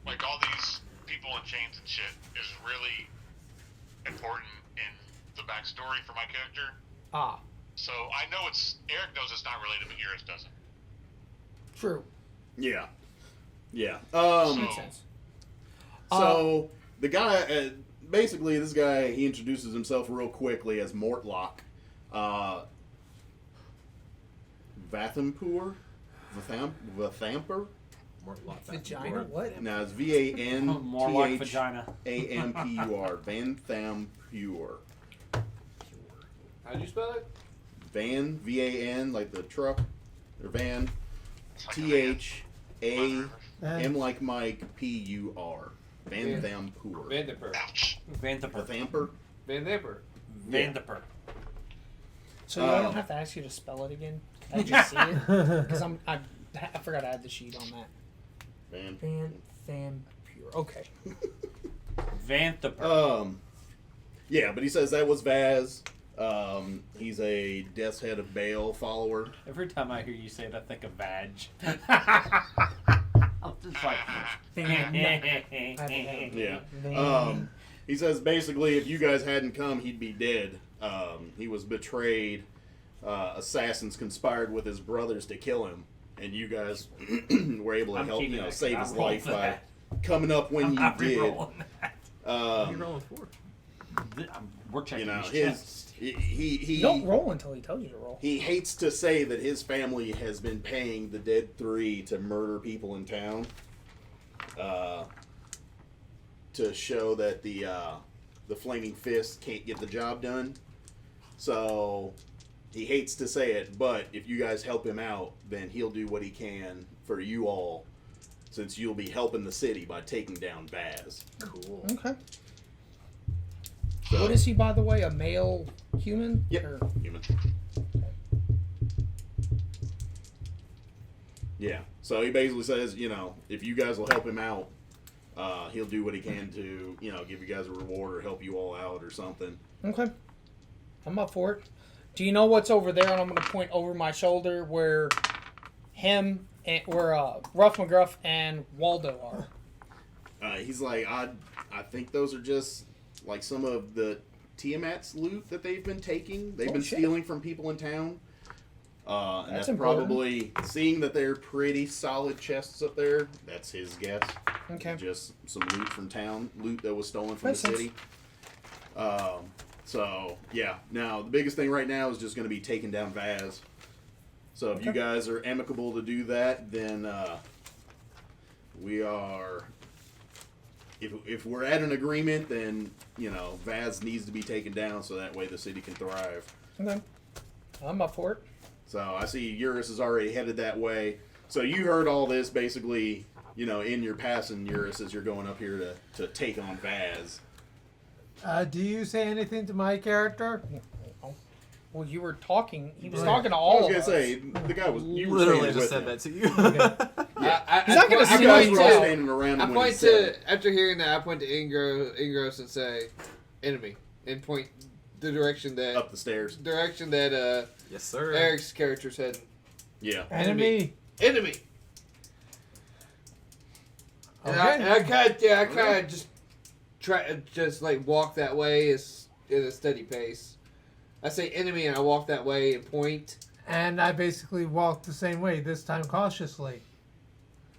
like all these people in chains and shit, is really important in the backstory for my character.
Ah,
So I know Eric knows it's not related, but Eurus doesn't.
true.
Yeah. Yeah.
Makes sense.
So the guy, basically, this guy, he introduces himself real quickly as Mortlock. Vathampur? Vathamper?
Vagina? What?
No, it's
More like vagina.
Vantampur. Vanthampur.
How'd you spell it?
Van, V-A-N, like the truck, or van.
It's like
T-H-A-M like Mike, P-U-R. Vanthampur.
Vandiper.
Ouch.
Vandiper.
Vathamper?
Van Dipper.
Vandiper.
So I don't have to ask you to spell it again. I just see it because I forgot I had the sheet on that.
Van.
Vanthampur. Okay.
Vandiper.
Yeah, but he says that was Vaz. He's a Death's Head of Baal follower.
Every time I hear you say it, I think of vag. I'm just like,
Yeah. He says basically if you guys hadn't come, he'd be dead. He was betrayed. Assassins conspired with his brothers to kill him, and you guys were able to
I'm
help,
keeping that,
save
I'm
his
rolling
life
for
by
that.
coming up when
I'm
you
not
did.
re-rolling that.
What are you rolling for?
We're checking his
his
chest.
he
Don't roll until he tells you to roll.
he hates to say that his family has been paying the Dead Three to murder people in town, to show that the Flaming Fist can't get the job done. So he hates to say it, but if you guys help him out, then he'll do what he can for you all, since you'll be helping the city by taking down Vaz.
Cool.
Okay.
So,
What is he, by the way? A male human?
Yep.
Or-
Human. Yeah. So he basically says, if you guys will help him out, he'll do what he can to, give you guys a reward or help you all out or something.
Okay. I'm up for it. Do you know what's over there? And I'm going to point over my shoulder where Rough McGruff and Waldo are.
He's like, I think those are just like some of the Tiamat's loot that they've been taking. They've been
shit.
stealing from people in town. And
That's
that's
important.
probably, seeing that they're pretty solid chests up there, that's his guess.
Okay.
Just some loot from town, loot that was stolen from
Makes
the
sense.
city. So, yeah. Now, the biggest thing right now is just going to be taking down Vaz. So if you
Okay.
guys are amicable to do that, then we are... If we're at an agreement, then, Vaz needs to be taken down so that way the city can thrive.
Okay. I'm up for it.
So I see Eurus is already headed that way. So you heard all this basically, in your passing, Eurus, as you're going up here to take on Vaz.
Do you say anything to my character?
Well, you were talking. He was
Right.
talking to
I
all
was
of
gonna
us.
say the guy was. You were
Literally
standing
just
with
said
him.
that to you.
He's not gonna
You
see
guys
you
were all
too.
standing around
I
him when he
point
said it.
to after hearing that. I point to Ingros and say, "Enemy," and point the direction that
Up the stairs.
Yes, sir.
Eric's character's heading.
Yeah.
Enemy.
Enemy. And
Okay.
I kind of just like walk that way as in a steady pace. I say enemy and I walk that way and point.
And I basically walked the same way, this time cautiously.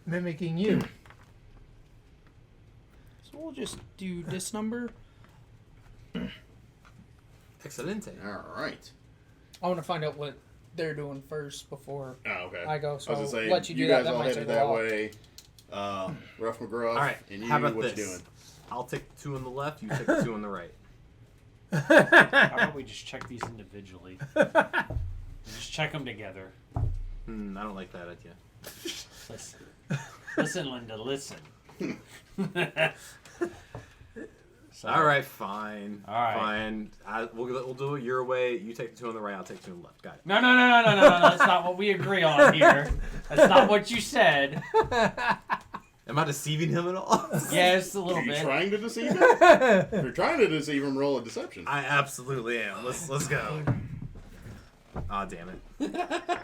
Mimicking you.
So we'll just do this number.
Excelente.
All right.
I want to find out what they're doing first before
Oh, okay.
I go. So
I was gonna
I'll
say
let you do
guys
that. That
all
might
headed
take a
that
while.
way. Rough McGruff.
All right.
And you,
How about
what
this?
you doing?
I'll take the 2 on the left. You take the 2 on the right.
How about we just check these individually? Just check them together.
I don't like that idea.
Listen, listen, Linda, listen. So,
All right, fine.
All right.
Fine. We'll do it your way. You take the 2 on the right. I'll take the 2 on the left. Got it.
No. That's not what we agree on here. That's not what you said.
Am I deceiving him at all?
Yes, a
Are
little
you
bit.
trying to deceive him? If you're trying to deceive him, roll a deception.
I absolutely am. Let's go. Aw, damn it.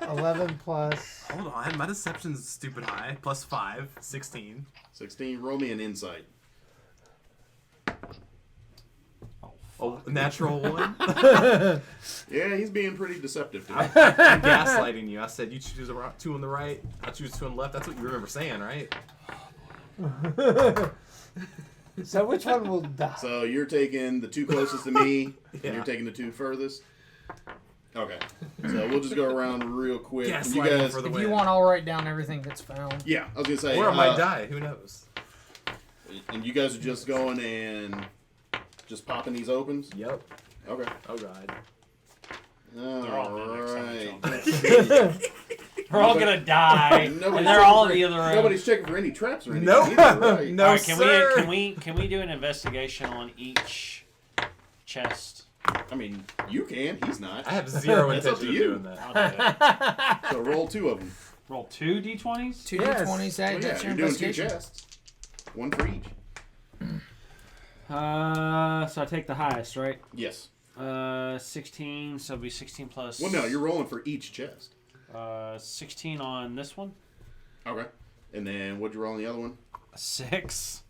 11 plus.
Hold on. My deception's stupid high. Plus 5. 16.
16. Roll me an insight.
Oh, natural 1.
Yeah, he's being pretty deceptive today.
I'm gaslighting you. I said you choose a 2 on the right. I choose 2 on the left. That's what you remember saying, right?
So which one will die?
So you're taking the 2 closest to me,
Yeah.
and you're taking the 2 furthest. Okay. So we'll just go around real quick.
Gaslighting
You guys,
for the
If
win.
you want, I'll write down everything that's found.
yeah, I was gonna say.
Or I might die. Who knows?
And you guys are just going and just popping these opens.
Yep.
Okay.
Oh god.
all mimics on each
Alright.
We're all gonna die, and
Nobody's
they're all in
checking
the
for-
other room.
Nobody's checking for any traps or anything.
Nope.
either, right?
No,
all right,
sir.
can we do an investigation on each chest?
I mean, you can. He's not.
I have 0
That's up
intention
to
of
you.
doing that.
I'll do it.
So roll 2 of them.
Roll 2 d20s.
2
Yes.
d20s.
Well,
That's
yeah,
your
you're doing 2
investigation.
chests. 1 for each.
So I take the highest, right?
Yes.
16. So it'll be 16 plus.
Well, no, you're rolling for each chest.
16 on this one.
Okay. And then what'd you roll on the other one?
6.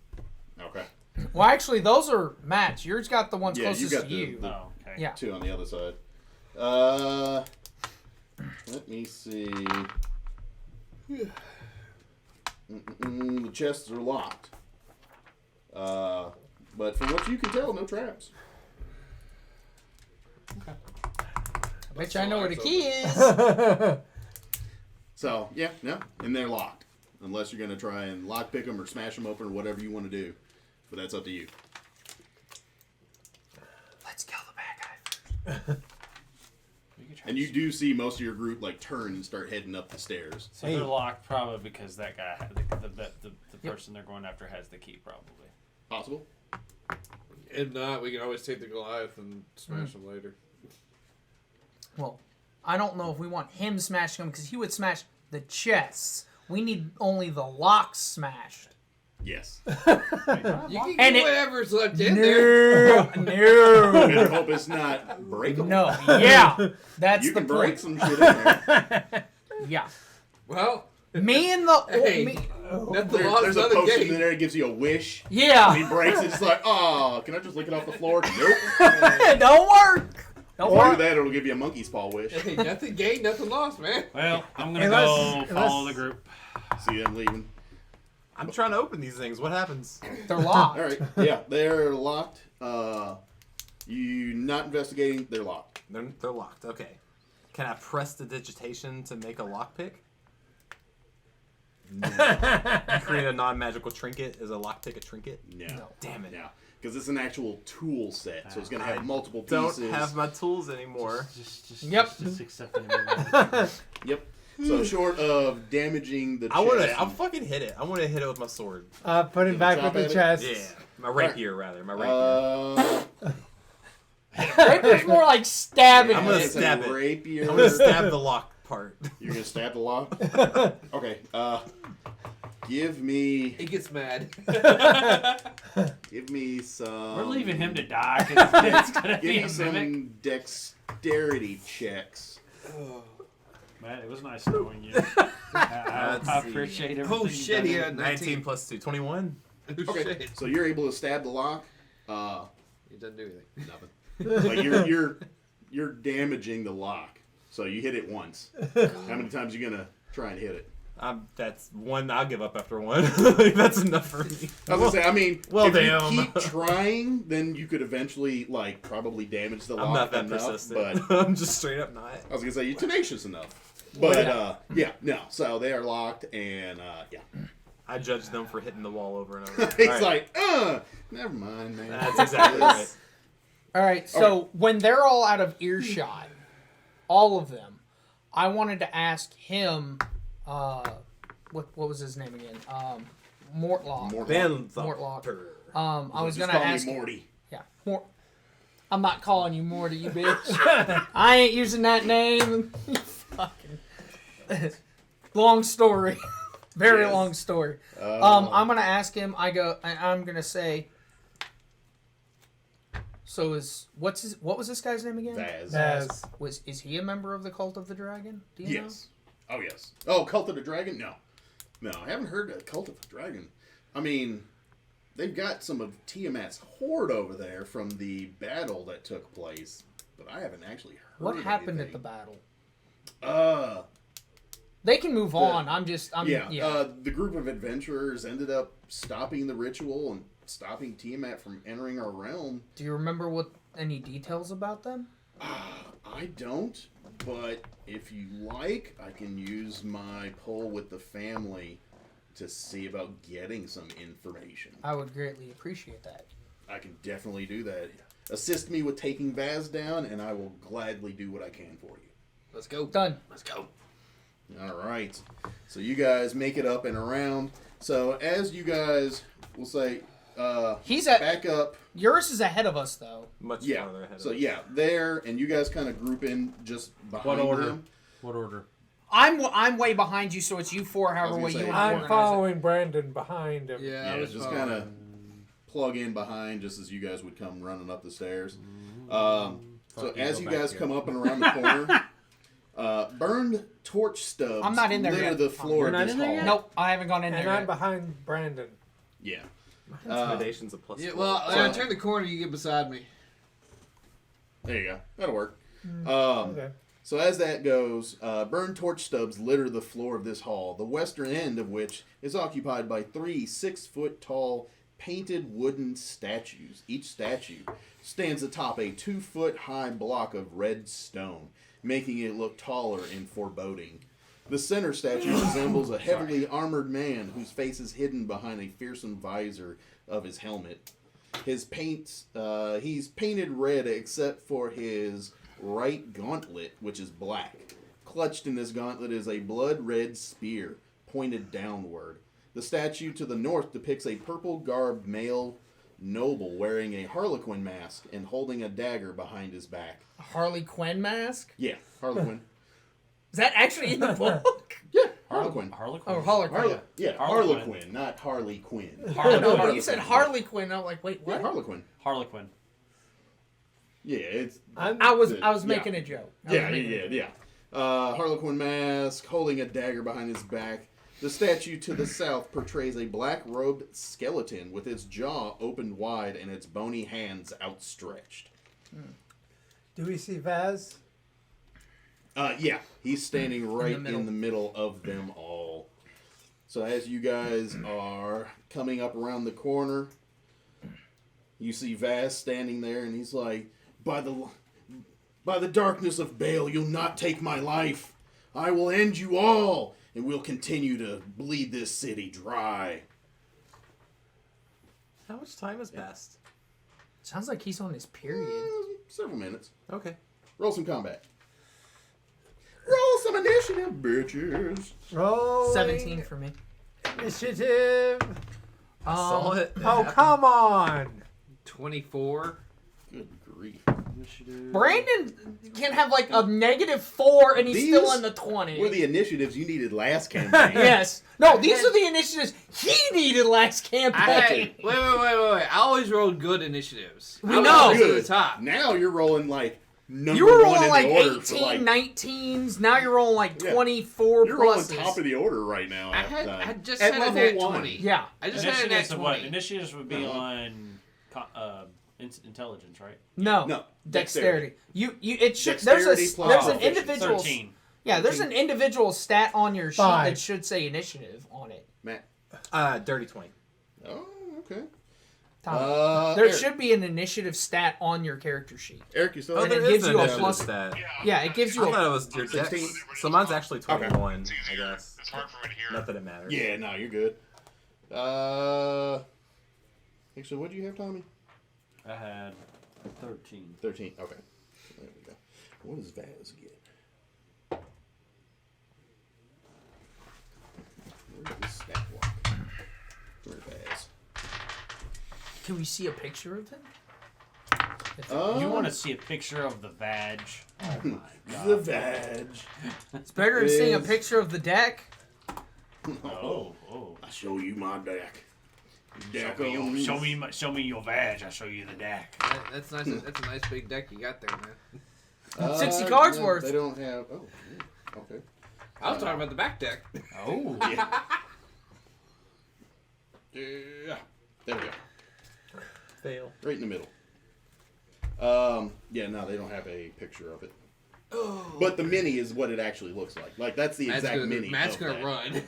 Okay.
Well, actually, those are matched. Yours got the ones
Yeah, you
closest
got
to
the-
you.
the-
Oh, okay.
Yeah.
2 on the other side. Let me see. The chests are locked. But from what you can tell, no traps.
I bet you I know where the key is.
So, yeah, no. And they're locked. Unless you're going to try and lockpick them or smash them open or whatever you want to do. But that's up to you.
Let's kill the bad guy.
And you do see most of your group like turn and start heading up the stairs.
So they're locked probably because that guy, the person they're going after has the key probably.
Possible?
If not, we can always take the Goliath and smash him later.
Well, I don't know if we want him smashing them because he would smash the chests. We need only the locks smashed.
Yes.
You can
And
get
it-
whatever's left in there.
No.
I hope it's not breakable.
No. Yeah. That's
You
the
can break
point.
some shit in there.
Yeah.
Well,
Me and the
Hey.
me,
that's the law
There's
of
a
the
potion in
game.
there that gives you a wish. And he
yeah.
breaks it. It's like, oh, can I just lick it off the floor? Nope.
Don't work.
If you do that, it'll give you a monkey's paw wish.
Hey, nothing gained, nothing lost, man.
Well, I'm gonna
Unless-
go follow the group.
See them leaving.
I'm trying to open these things. What happens?
They're locked.
All right. Yeah, they're locked. You not investigating. They're locked.
They're locked. Okay. Can I press the digitation to make a lockpick? No. You create a non-magical trinket. Is a lockpick a trinket?
No.
Damn it.
Yeah. Because it's an actual tool set, so it's going to have multiple
Don't
pieces.
have my tools anymore.
Yep.
Just accept it.
Yep. So short of damaging the chest.
I'll fucking hit it. I want to hit it with my sword.
Put it
Give
back
a
with
chop
the
at it?
chest.
Yeah. My rapier, rather. My rapier.
Rapier's more like stabbing.
I'm gonna
it.
stab it.
Rapier.
I'm gonna stab the lock part.
You're gonna stab the lock? Okay. Give me.
He gets mad.
Give me some.
We're leaving him to die because it's gonna
Give
be
me
a
some
mimic.
dexterity checks.
Man, it was nice knowing you. I
Let's see.
appreciate everything.
Oh
you've
shit,
done.
he had
19 plus 2, 21.
Okay.
Shit.
So you're able to stab the lock.
He doesn't do anything.
Nothing. Like you're damaging the lock. So you hit it once. How many times are you gonna try and hit it?
That's one. I'll give up after one. That's enough for me.
I was gonna say, I mean,
Well,
if
damn.
you keep trying, then you could eventually, like, probably damage the lock.
I'm not that
enough,
persistent.
But
I'm just straight up not.
I was gonna say you're tenacious enough. But yeah, no. So they are locked, and yeah.
I judge them for hitting the wall over and over.
He's
All right.
like, never mind, man.
That's exactly right.
All right, so when they're all out of earshot, all of them, I wanted to ask him, what was his name again? Mortlock.
Mortlock.
Mortlock. I was
Just
gonna
call me
ask.
Morty.
Yeah, I'm not calling you Morty, you bitch. I ain't using that name. Fucking. Long story. Very
Yes.
long story. I'm gonna ask him. I'm gonna say. So what was this guy's name again?
Vaz.
Is he a member of the Cult of the Dragon? Do you know?
Yes. Oh, yes. Oh, Cult of the Dragon? No. No, I haven't heard of Cult of the Dragon. I mean, they've got some of Tiamat's horde over there from the battle that took place, but I haven't actually heard
What
of
happened
anything.
at the battle? They can move on.
The group of adventurers ended up stopping the ritual and stopping Tiamat from entering our realm.
Do you remember any details about them?
I don't, but if you like, I can use my pull with the family to see about getting some information.
I would greatly appreciate that.
I can definitely do that. Assist me with taking Vaz down, and I will gladly do what I can for you.
Let's go.
Done.
Let's go.
All right. So you guys make it up and around. So as you guys will say, back up.
Yours is ahead of us, though.
Much
Yeah.
farther ahead.
So
of us.
yeah, there, and you guys kind of group in just behind
What order?
them.
What order?
I'm way behind you, so it's you four. However
I was
way
gonna
you
say,
want to
I'm
organize
following Brandon behind him.
Yeah, I
Yeah,
was
just
following.
kind of plug in behind just as you guys would come running up the stairs. So
Fuck,
as
go
you
back
guys
here.
come up and around the corner, burned torch stubs
I'm not in there
litter
yet.
the floor
You're
of
not
this
in there
hall.
yet?
Nope, I haven't gone in
And
there
I'm
yet.
behind Brandon.
Yeah.
Intimidation's a plus.
Yeah,
4.
well, when I
So-
turn the corner, you get beside me.
There you go. That'll work.
Okay.
So as that goes, burned torch stubs litter the floor of this hall, the western end of which is occupied by 3 6-foot-tall painted wooden statues. Each statue stands atop a 2-foot-high block of red stone, making it look taller and foreboding. The center statue resembles a heavily armored man whose face is hidden behind a fearsome visor of his helmet. He's painted red except for his right gauntlet, which is black. Clutched in this gauntlet is a blood-red spear, pointed downward. The statue to the north depicts a purple-garbed male noble wearing a harlequin mask and holding a dagger behind his back.
A Harley Quinn mask?
Yeah, harlequin.
Is that actually in the book?
Yeah, harlequin.
Harlequin.
Oh, Harlequin.
Harlequin.
Harlequin, not Harley Quinn.
No, but you said Harley Quinn. I'm like, wait,
Yeah,
what?
harlequin.
Harlequin.
Yeah, it's
I was
Yeah.
making a joke. I was making a joke.
Harlequin mask, holding a dagger behind his back. The statue to the south portrays a black-robed skeleton with its jaw opened wide and its bony hands outstretched.
Do we see Vaz?
Yeah, he's standing right
middle.
in the middle of them all. So as you guys are coming up around the corner, you see Vaz standing there, and he's like, By the darkness of Baal, you'll not take my life. I will end you all, and we'll continue to bleed this city dry.
How much time has passed?
Sounds like he's on his period.
Several minutes.
Okay.
Roll some combat. Roll some initiative, bitches.
Roll
17 for me.
initiative.
I saw it.
Oh, come on.
24.
Good grief.
Brandon can have like a -4 and he's still in the 20.
Were the initiatives you needed last campaign.
Yes. No, these are the initiatives he needed last campaign.
Wait. I always rolled good initiatives.
We know.
To the top.
Now you're rolling like number
You were
one
rolling
in
like
the order
18,
for like
19s. Now you're rolling like 24
you're
pluses.
rolling top of the order right now.
I had just
At
had a
level
nat
1.
20.
Yeah.
I just had a nat
Initiatives of what?
20.
Initiatives would be on intelligence, right?
No. Dexterity. It should.
Dexterity
There's
plus
an
proficiency.
individual.
13.
Yeah, there's an individual stat on your sheet
5.
that should say initiative on it.
Matt.
Dirty 20.
Oh, okay.
Tom, there
Eric.
should be an initiative stat on your character sheet.
Eric, you still
And
there?
it gives you a
initiative
plus.
stat.
Yeah, it gives
I
you
thought
a.
it was your dex.
16.
So mine's actually 21,
It's
I
easier.
guess.
It's hard for me to hear.
Not that it matters.
Yeah, no, you're good. Actually, what do you have, Tommy?
I had 13.
13. Okay. There we go. What does Vaz get? Where's the stat block? Where's Vaz?
Can we see a picture of him?
You want to see a picture of the vag? Oh my god.
The Vag.
It's better than seeing a
is-
picture of the deck.
Oh.
I show you my deck.
Show me your vag. I'll show you the deck.
That's nice. That's a nice big deck you got there, man.
60 cards
no,
worth.
They don't have. Oh, yeah, okay.
I was talking about the back deck.
Oh.
Yeah. Yeah. There we go.
Fail.
Right in the middle. Yeah, no, they don't have a picture of it. But the mini is what it actually looks like. Like, that's the exact mini.
Matt's
of
gonna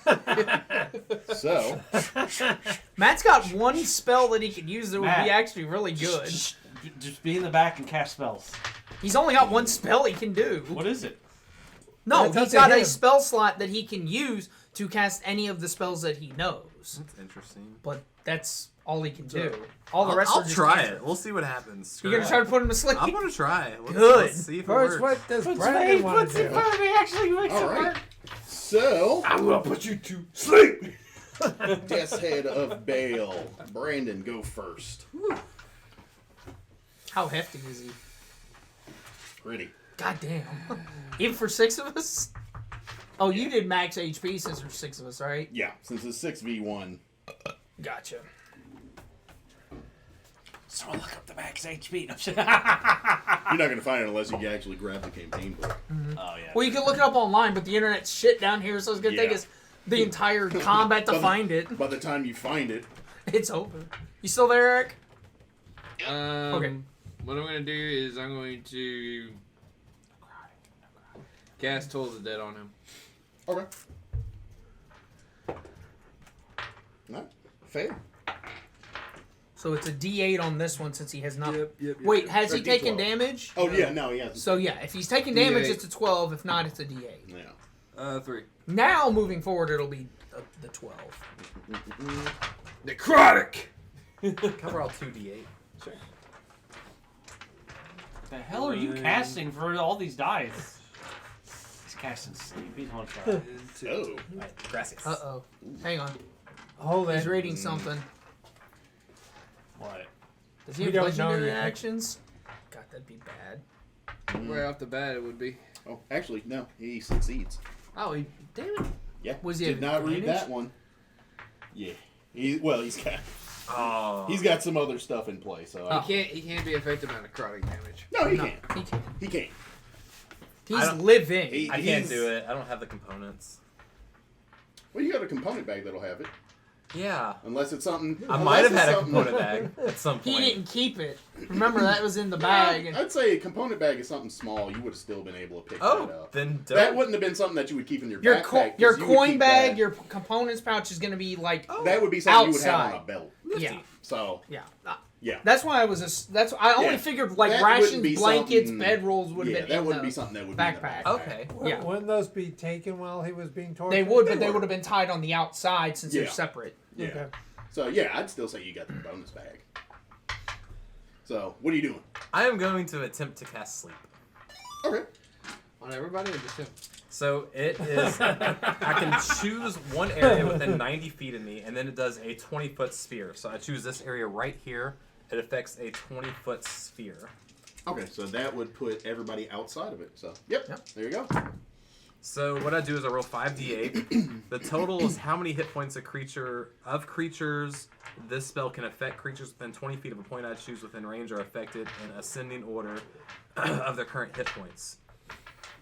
that.
run.
So,
Matt's got one spell that he could use that would
Matt.
be actually really good.
Just be in the back and cast spells.
He's only got one spell he can do.
What is it?
No,
That's up
he's
to
got a
him.
spell slot that he can use to cast any of the spells that he knows.
That's interesting.
But that's all he can do. All the rest
I'll
are just
try
cantrips.
it. We'll see what happens.
You're gonna try to put him to sleep?
I'm gonna try.
Good.
Let's see if it
First,
works.
what does Brandon want to do?
actually makes
all right. So,
I'm gonna put you to sleep.
Death's Head of Bale. Brandon, go first.
How hefty is he?
Pretty.
God damn. Even for 6 of us? Oh, you did max HP since there's 6 of us, right?
Yeah, since it's 6v1.
Gotcha.
Someone look up the max HP.
You're not going to find it unless you actually grab the campaign book.
Oh yeah.
Well, you can look it up online, but the internet's shit down here, so it's gonna take
Yeah.
us the entire combat to find it.
By the time you find it,
It's over. You still there, Eric?
Okay. What I'm gonna do is I'm going to cast Toll the Dead on him.
okay. Not fair.
So it's a D8 on this one since he has not.
Yep.
Wait, has
Or
he taken
D12.
damage?
Oh, yeah, no, he hasn't.
So yeah, if he's taking damage,
D8.
it's a 12. If not, it's a D8.
Yeah.
3.
Now moving forward, it'll be the 12.
Necrotic.
Cover all 2d8.
The hell are you casting for all these dice? He's casting sleep. He's on fire.
Oh.
Gracias.
Uh-oh. Hang on.
Hold
He's
it.
reading something.
What?
Does he
We
have
don't know
legendary
yet.
actions? God, that'd be bad.
Right off the bat, it would be.
Oh, actually, no. He succeeds.
Oh, damn it.
Yeah.
Was he
Did
at
not read
advantage?
that one. Yeah.
Oh.
He's got some other stuff in play, so.
Oh.
He can't be affected by necrotic damage.
No, he
No,
can't.
he can't.
He can't.
He's
don't-
living.
He-
I can't
he's-
do it. I don't have the components.
Well, you got a component bag that'll have it.
Yeah.
Unless it's something.
I
unless
might have
it's
had a
something-
component bag at some
He
point.
didn't keep it. Remember, that was in the bag. And
I'd say a component bag is something small. You would have still been able to pick that
Oh,
up.
then
That
don't.
wouldn't have been something that you would keep in your
your
backpack. 'cause
your
you would
coin
keep
bag,
that-
your components pouch is going to be like,
That would be something you would have on
outside.
a belt.
yeah,
So,
yeah.
yeah.
That's why I was. That's I only
Yeah.
figured like
That wouldn't
rations,
be
blankets,
something-
bedrolls would have
Yeah,
been
that
in
wouldn't
the
be something that would be in the
backpack.
Okay.
Yeah.
Wouldn't those be taken while he was being tortured?
They would, but
They
they
were.
would have been tied on the outside since
Yeah.
they're separate.
Yeah.
Okay.
So, yeah, I'd still say you got the bonus bag. So, what are you doing?
I am going to attempt to cast sleep.
Okay.
On everybody or just him?
So it is. I can choose one area within 90 feet of me, and then it does a 20-foot sphere. So I choose this area right here. It affects a 20-foot sphere.
Okay, so that would put everybody outside of it. So, yep. There you go.
So what I do is I roll 5d8. The total is how many hit points creatures this spell can affect. Creatures within 20 feet of a point I choose within range are affected in ascending order of their current hit points.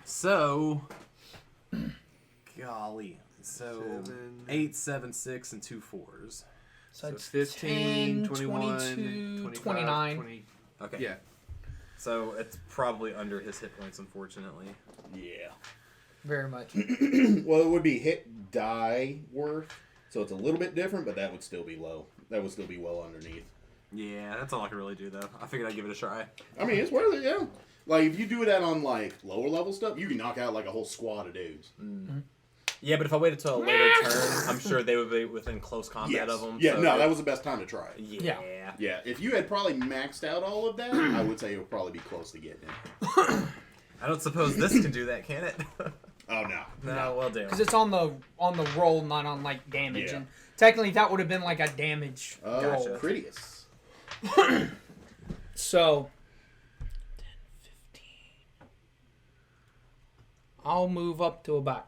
So, golly. So, 8, 7, 6, and 2 4s.
So it's 15,
10,
21,
22,
25,
29.
20.
Okay.
Yeah.
So it's probably under his hit points, unfortunately.
Yeah.
Very much.
Well, it would be hit die worth, so it's a little bit different, but that would still be low. That would still be well underneath.
Yeah, that's all I can really do, though. I figured I'd give it a try.
I mean, it's worth it, yeah. Like, if you do that on, like, lower level stuff, you can knock out, like, a whole squad of dudes.
Mm-hmm. Yeah, but if I waited till a later turn, I'm sure they would be within close combat of them.
Yeah,
so
no, that was the best time to try it.
Yeah.
Yeah, if you had probably maxed out all of that, I would say it would probably be close to getting it.
I don't suppose this can do that, can it?
Oh, no.
No, well, damn.
Because it's on the roll, not on like damage.
Yeah.
And technically, that would have been like a damage roll.
Gotcha.
Critius.
So 10, 15. I'll move up to about.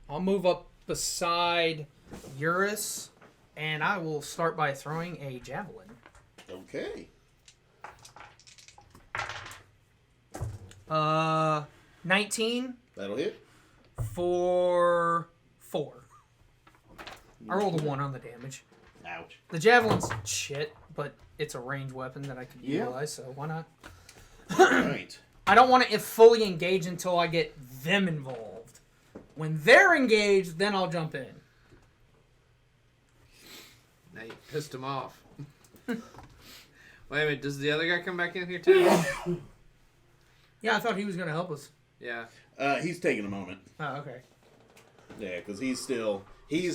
I'll move up beside Eurus, and I will start by throwing a javelin.
Okay.
19
That'll hit.
for 4. I rolled a 1 on the damage.
Ouch.
The javelin's shit, but it's a ranged weapon that I can
Yeah.
utilize, so why not?
Right.
I don't want to fully engage until I get them involved. When they're engaged, then I'll jump in.
Now you pissed him off. Wait a minute, does the other guy come back in here too?
Yeah, I thought he was going to help us.
Yeah.
He's taking a moment.
Oh, okay.
Yeah, because he's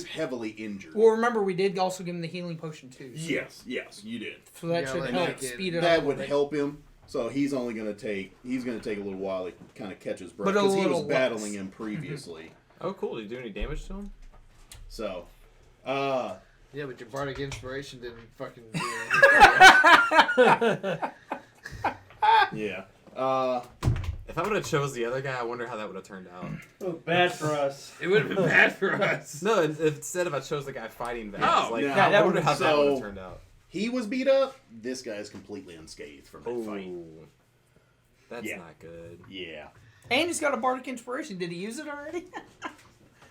heavily injured.
Well, remember, we did also give him the healing potion, too.
Yes, you did.
So that
Yeah,
should
like
help
that kid.
speed it up.
That
a
would
little bit.
help him. So he's only going to take a little while to kind of catch his breath.
But a
Because he was
little
battling
less.
him previously.
Oh, cool. Did you do any damage to him?
So,
Yeah, but your bardic inspiration didn't fucking do anything.
yeah.
If I would have chose the other guy, I wonder how that would have turned out.
Oh, bad for us.
It would have been bad for us.
No, instead if I chose the guy fighting Vance,
Oh,
like,
yeah,
I
that
wonder how that would have
so-
turned out.
He was beat up. This guy's completely unscathed from that fight.
Ooh. That's
Yeah.
not good.
Yeah.
And he's got a bardic inspiration. Did he use it already?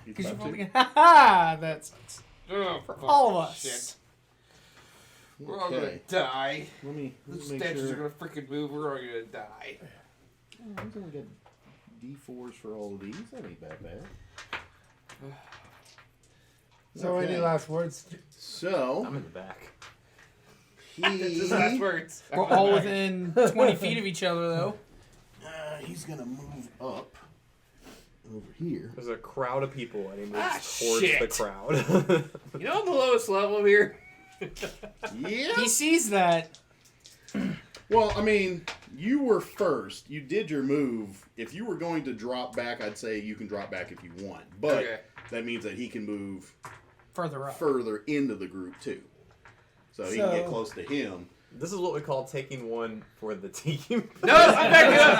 He's
Because you're
about
probably
to.
going, ha that's
Oh,
for
fucking
all of us.
Shit. We're all gonna
Okay.
die.
Let me
The
make
statues
sure.
are gonna freaking move. We're all gonna die.
I'm gonna get D4s for all of these. That ain't that bad.
So
Okay.
any last words?
So
I'm in the back.
That's his last words.
We're all within 20 feet of each other, though.
He's gonna move up over here.
There's a crowd of people, and he moves
Ah,
towards the
shit.
crowd.
You know I'm the lowest level here.
Yeah.
He sees that.
Well, I mean, you were first. You did your move. If you were going to drop back, I'd say you can drop back if you want. But
Okay.
that means that he can move
Further up.
further into the group too. So he can get close to him.
This is what we call taking one for the team.
No, I'm back up.